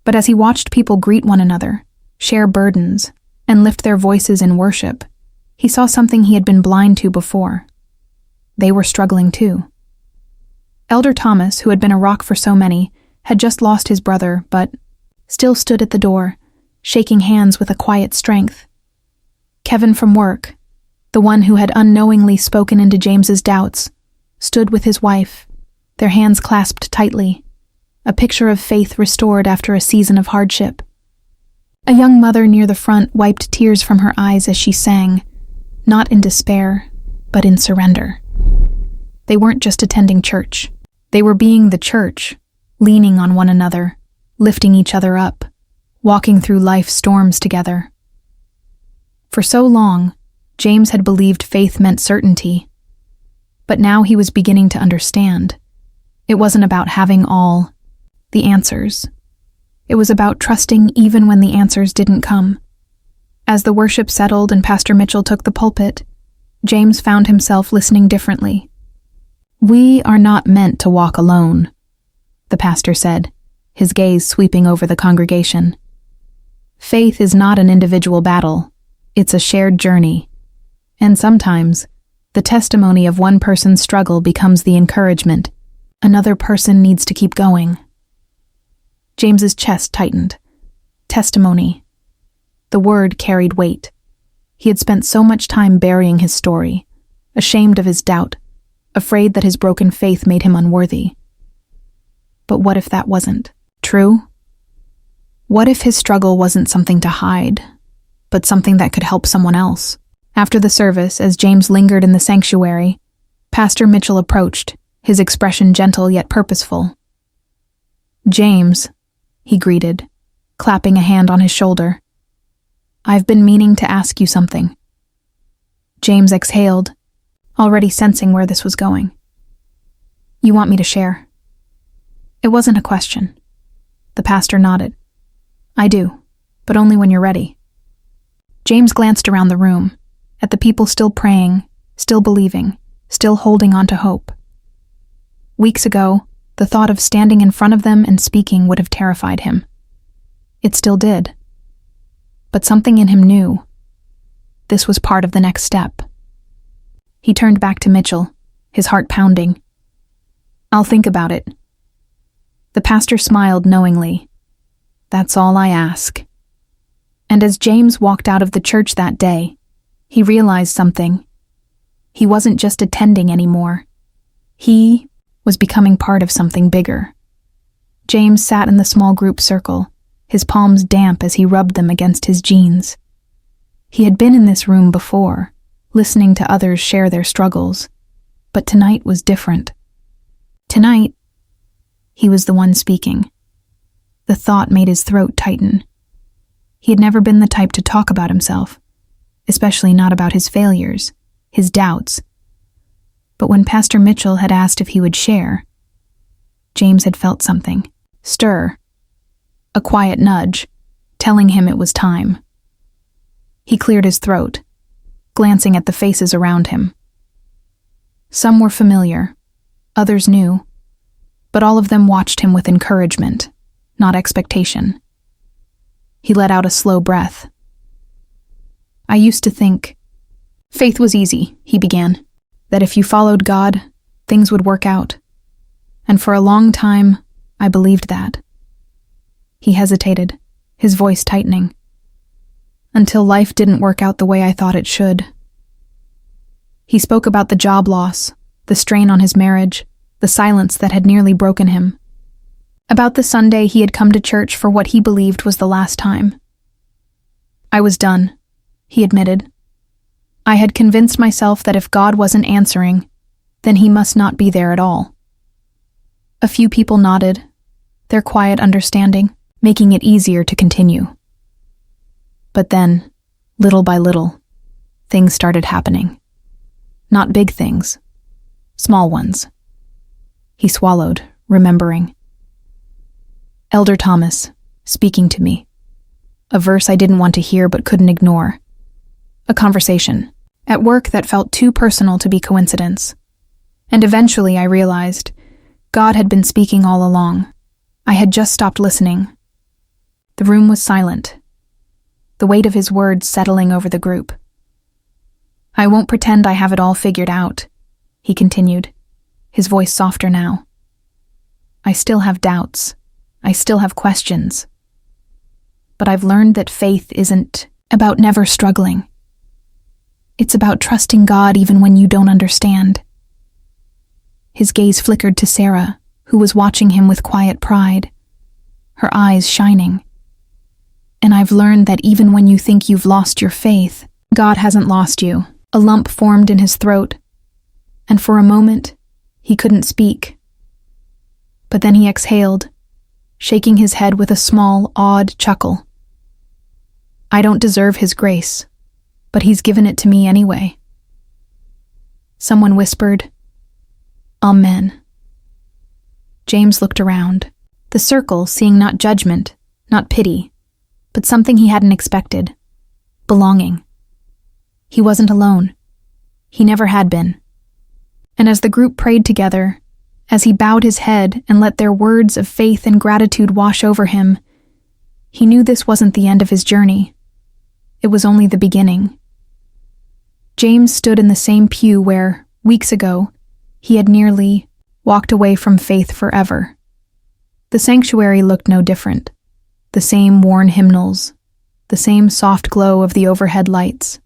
But as he watched people greet one another, share burdens, and lift their voices in worship, he saw something he had been blind to before. They were struggling too. Elder Thomas, who had been a rock for so many, had just lost his brother, but still stood at the door, shaking hands with a quiet strength. Kevin from work, the one who had unknowingly spoken into James's doubts, stood with his wife, their hands clasped tightly, a picture of faith restored after a season of hardship. A young mother near the front wiped tears from her eyes as she sang, not in despair, but in surrender. They weren't just attending church. They were being the church, leaning on one another, lifting each other up, walking through life's storms together. For so long, James had believed faith meant certainty. But now he was beginning to understand. It wasn't about having all the answers. It was about trusting even when the answers didn't come. As the worship settled and Pastor Mitchell took the pulpit, James found himself listening differently. "We are not meant to walk alone," the pastor said, his gaze sweeping over the congregation. "Faith is not an individual battle. It's a shared journey. And sometimes, the testimony of one person's struggle becomes the encouragement. Another person needs to keep going." James's chest tightened. Testimony. The word carried weight. He had spent so much time burying his story, ashamed of his doubt, afraid that his broken faith made him unworthy. But what if that wasn't true? What if his struggle wasn't something to hide, but something that could help someone else? After the service, as James lingered in the sanctuary, Pastor Mitchell approached, his expression gentle yet purposeful. "James," he greeted, clapping a hand on his shoulder. "I've been meaning to ask you something." James exhaled, already sensing where this was going. "You want me to share?" It wasn't a question. The pastor nodded. "I do, but only when you're ready." James glanced around the room, at the people still praying, still believing, still holding on to hope. Weeks ago, the thought of standing in front of them and speaking would have terrified him. It still did. But something in him knew. This was part of the next step. He turned back to Mitchell, his heart pounding. "I'll think about it." The pastor smiled knowingly. "That's all I ask." And as James walked out of the church that day, he realized something. He wasn't just attending anymore. He was becoming part of something bigger. James sat in the small group circle, his palms damp as he rubbed them against his jeans. He had been in this room before, listening to others share their struggles, but tonight was different. Tonight, he was the one speaking. The thought made his throat tighten. He had never been the type to talk about himself, especially not about his failures, his doubts. But when Pastor Mitchell had asked if he would share, James had felt something stir, a quiet nudge, telling him it was time. He cleared his throat, glancing at the faces around him. Some were familiar, others new, but all of them watched him with encouragement, not expectation. He let out a slow breath. "I used to think faith was easy," he began, "that if you followed God, things would work out. And for a long time, I believed that." He hesitated, his voice tightening. "Until life didn't work out the way I thought it should." He spoke about the job loss, the strain on his marriage, the silence that had nearly broken him. About the Sunday he had come to church for what he believed was the last time. "I was done," he admitted. I had convinced myself that if God wasn't answering, then he must not be there at all. A few people nodded, their quiet understanding making it easier to continue. But then, little by little, things started happening. Not big things, small ones. He swallowed, remembering. Elder Thomas, speaking to me. A verse I didn't want to hear but couldn't ignore. A conversation, at work that felt too personal to be coincidence. And eventually I realized God had been speaking all along. I had just stopped listening. The room was silent, the weight of his words settling over the group. I won't pretend I have it all figured out, he continued, his voice softer now. I still have doubts. I still have questions. But I've learned that faith isn't about never struggling. It's about trusting God even when you don't understand. His gaze flickered to Sarah, who was watching him with quiet pride, her eyes shining. And I've learned that even when you think you've lost your faith, God hasn't lost you. A lump formed in his throat, and for a moment, he couldn't speak. But then he exhaled, shaking his head with a small, odd chuckle. I don't deserve his grace, but he's given it to me anyway. Someone whispered, Amen. James looked around, the circle seeing not judgment, not pity, but something he hadn't expected. Belonging. He wasn't alone. He never had been. And as the group prayed together, as he bowed his head and let their words of faith and gratitude wash over him, he knew this wasn't the end of his journey. It was only the beginning. James stood in the same pew where, weeks ago, he had nearly walked away from faith forever. The sanctuary looked no different. The same worn hymnals, the same soft glow of the overhead lights,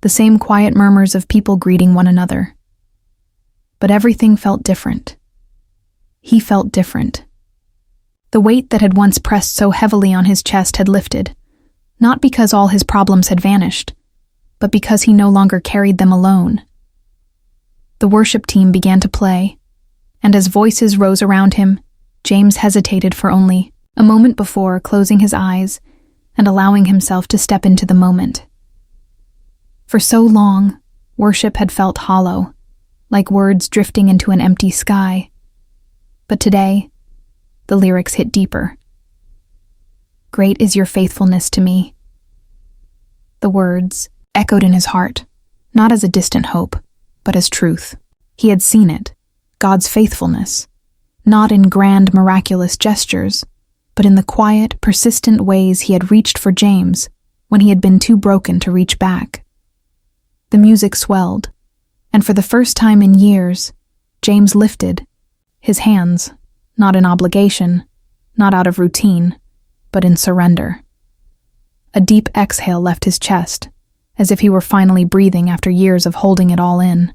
the same quiet murmurs of people greeting one another. But everything felt different. He felt different. The weight that had once pressed so heavily on his chest had lifted, not because all his problems had vanished, but because he no longer carried them alone. The worship team began to play, and as voices rose around him, James hesitated for only a moment before closing his eyes and allowing himself to step into the moment. For so long, worship had felt hollow, like words drifting into an empty sky. But today, the lyrics hit deeper. Great is your faithfulness to me. The words echoed in his heart, not as a distant hope, but as truth. He had seen it, God's faithfulness, not in grand, miraculous gestures, but in the quiet, persistent ways he had reached for James when he had been too broken to reach back. The music swelled, and for the first time in years, James lifted, his hands, not in obligation, not out of routine, but in surrender. A deep exhale left his chest, as if he were finally breathing after years of holding it all in.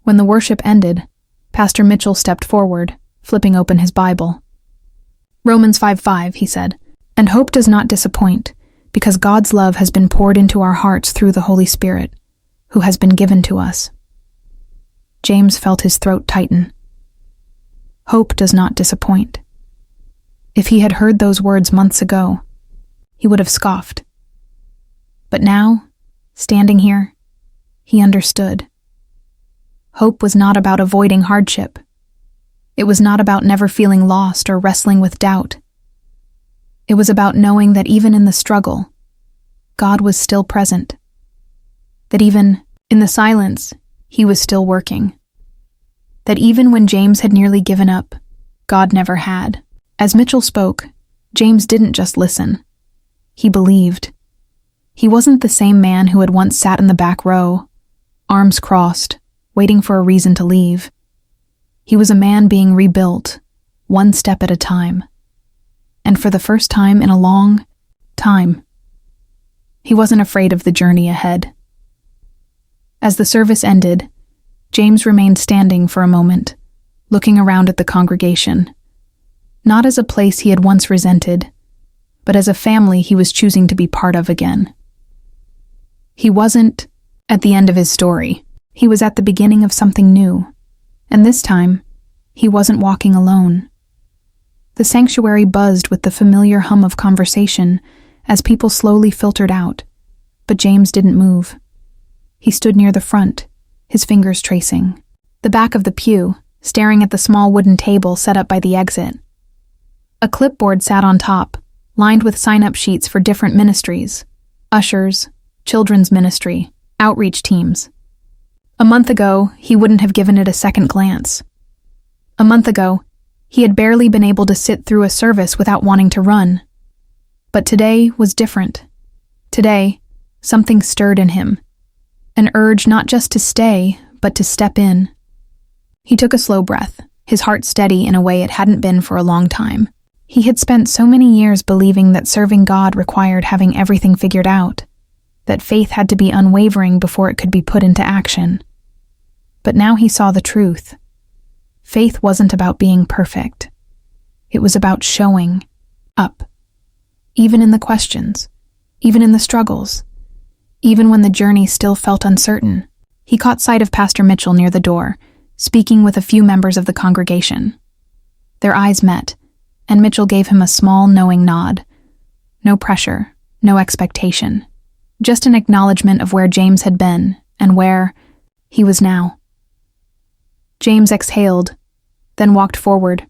When the worship ended, Pastor Mitchell stepped forward, flipping open his Bible. Romans 5:5, he said, and hope does not disappoint, because God's love has been poured into our hearts through the Holy Spirit, who has been given to us. James felt his throat tighten. Hope does not disappoint. If he had heard those words months ago, he would have scoffed. But now, standing here, he understood. Hope was not about avoiding hardship. It was not about never feeling lost or wrestling with doubt. It was about knowing that even in the struggle, God was still present. That even in the silence, he was still working. That even when James had nearly given up, God never had. As Mitchell spoke, James didn't just listen. He believed. He wasn't the same man who had once sat in the back row, arms crossed, waiting for a reason to leave. He was a man being rebuilt, one step at a time. And for the first time in a long time, he wasn't afraid of the journey ahead. As the service ended, James remained standing for a moment, looking around at the congregation, not as a place he had once resented, but as a family he was choosing to be part of again. He wasn't at the end of his story. He was at the beginning of something new. And this time, he wasn't walking alone. The sanctuary buzzed with the familiar hum of conversation as people slowly filtered out, but James didn't move. He stood near the front, his fingers tracing. The back of the pew, staring at the small wooden table set up by the exit. A clipboard sat on top, lined with sign-up sheets for different ministries: ushers, children's ministry, outreach teams. A month ago, he wouldn't have given it a second glance. A month ago, he had barely been able to sit through a service without wanting to run. But today was different. Today, something stirred in him. An urge not just to stay, but to step in. He took a slow breath, his heart steady in a way it hadn't been for a long time. He had spent so many years believing that serving God required having everything figured out, that faith had to be unwavering before it could be put into action. But now he saw the truth. Faith wasn't about being perfect. It was about showing up. Even in the questions, even in the struggles, even when the journey still felt uncertain. He caught sight of Pastor Mitchell near the door, speaking with a few members of the congregation. Their eyes met, and Mitchell gave him a small, knowing nod. No pressure, no expectation. Just an acknowledgement of where James had been and where he was now. James exhaled, then walked forward.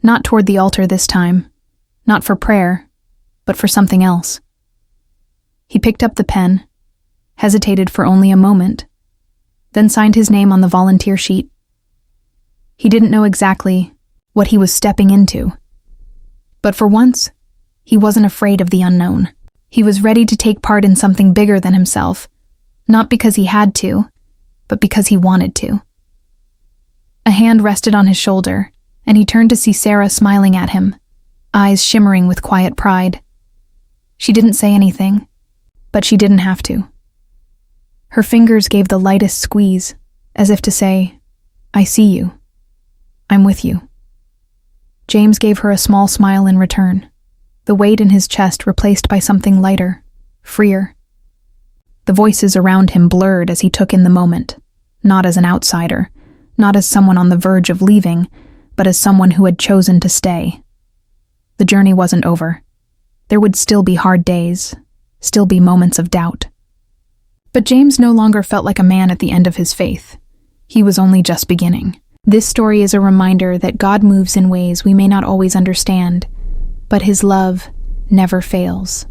Not toward the altar this time, not for prayer, but for something else. He picked up the pen, hesitated for only a moment, then signed his name on the volunteer sheet. He didn't know exactly what he was stepping into, but for once, he wasn't afraid of the unknown. He was ready to take part in something bigger than himself, not because he had to, but because he wanted to. A hand rested on his shoulder, and he turned to see Sarah smiling at him, eyes shimmering with quiet pride. She didn't say anything, but she didn't have to. Her fingers gave the lightest squeeze, as if to say, "I see you. I'm with you." James gave her a small smile in return, the weight in his chest replaced by something lighter, freer. The voices around him blurred as he took in the moment, not as an outsider, not as someone on the verge of leaving, but as someone who had chosen to stay. The journey wasn't over. There would still be hard days, still be moments of doubt. But James no longer felt like a man at the end of his faith. He was only just beginning. This story is a reminder that God moves in ways we may not always understand, but His love never fails.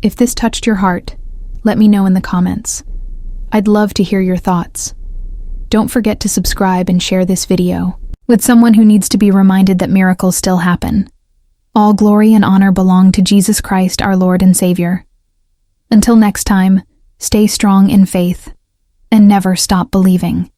If this touched your heart, let me know in the comments. I'd love to hear your thoughts. Don't forget to subscribe and share this video with someone who needs to be reminded that miracles still happen. All glory and honor belong to Jesus Christ, our Lord and Savior. Until next time, stay strong in faith and never stop believing.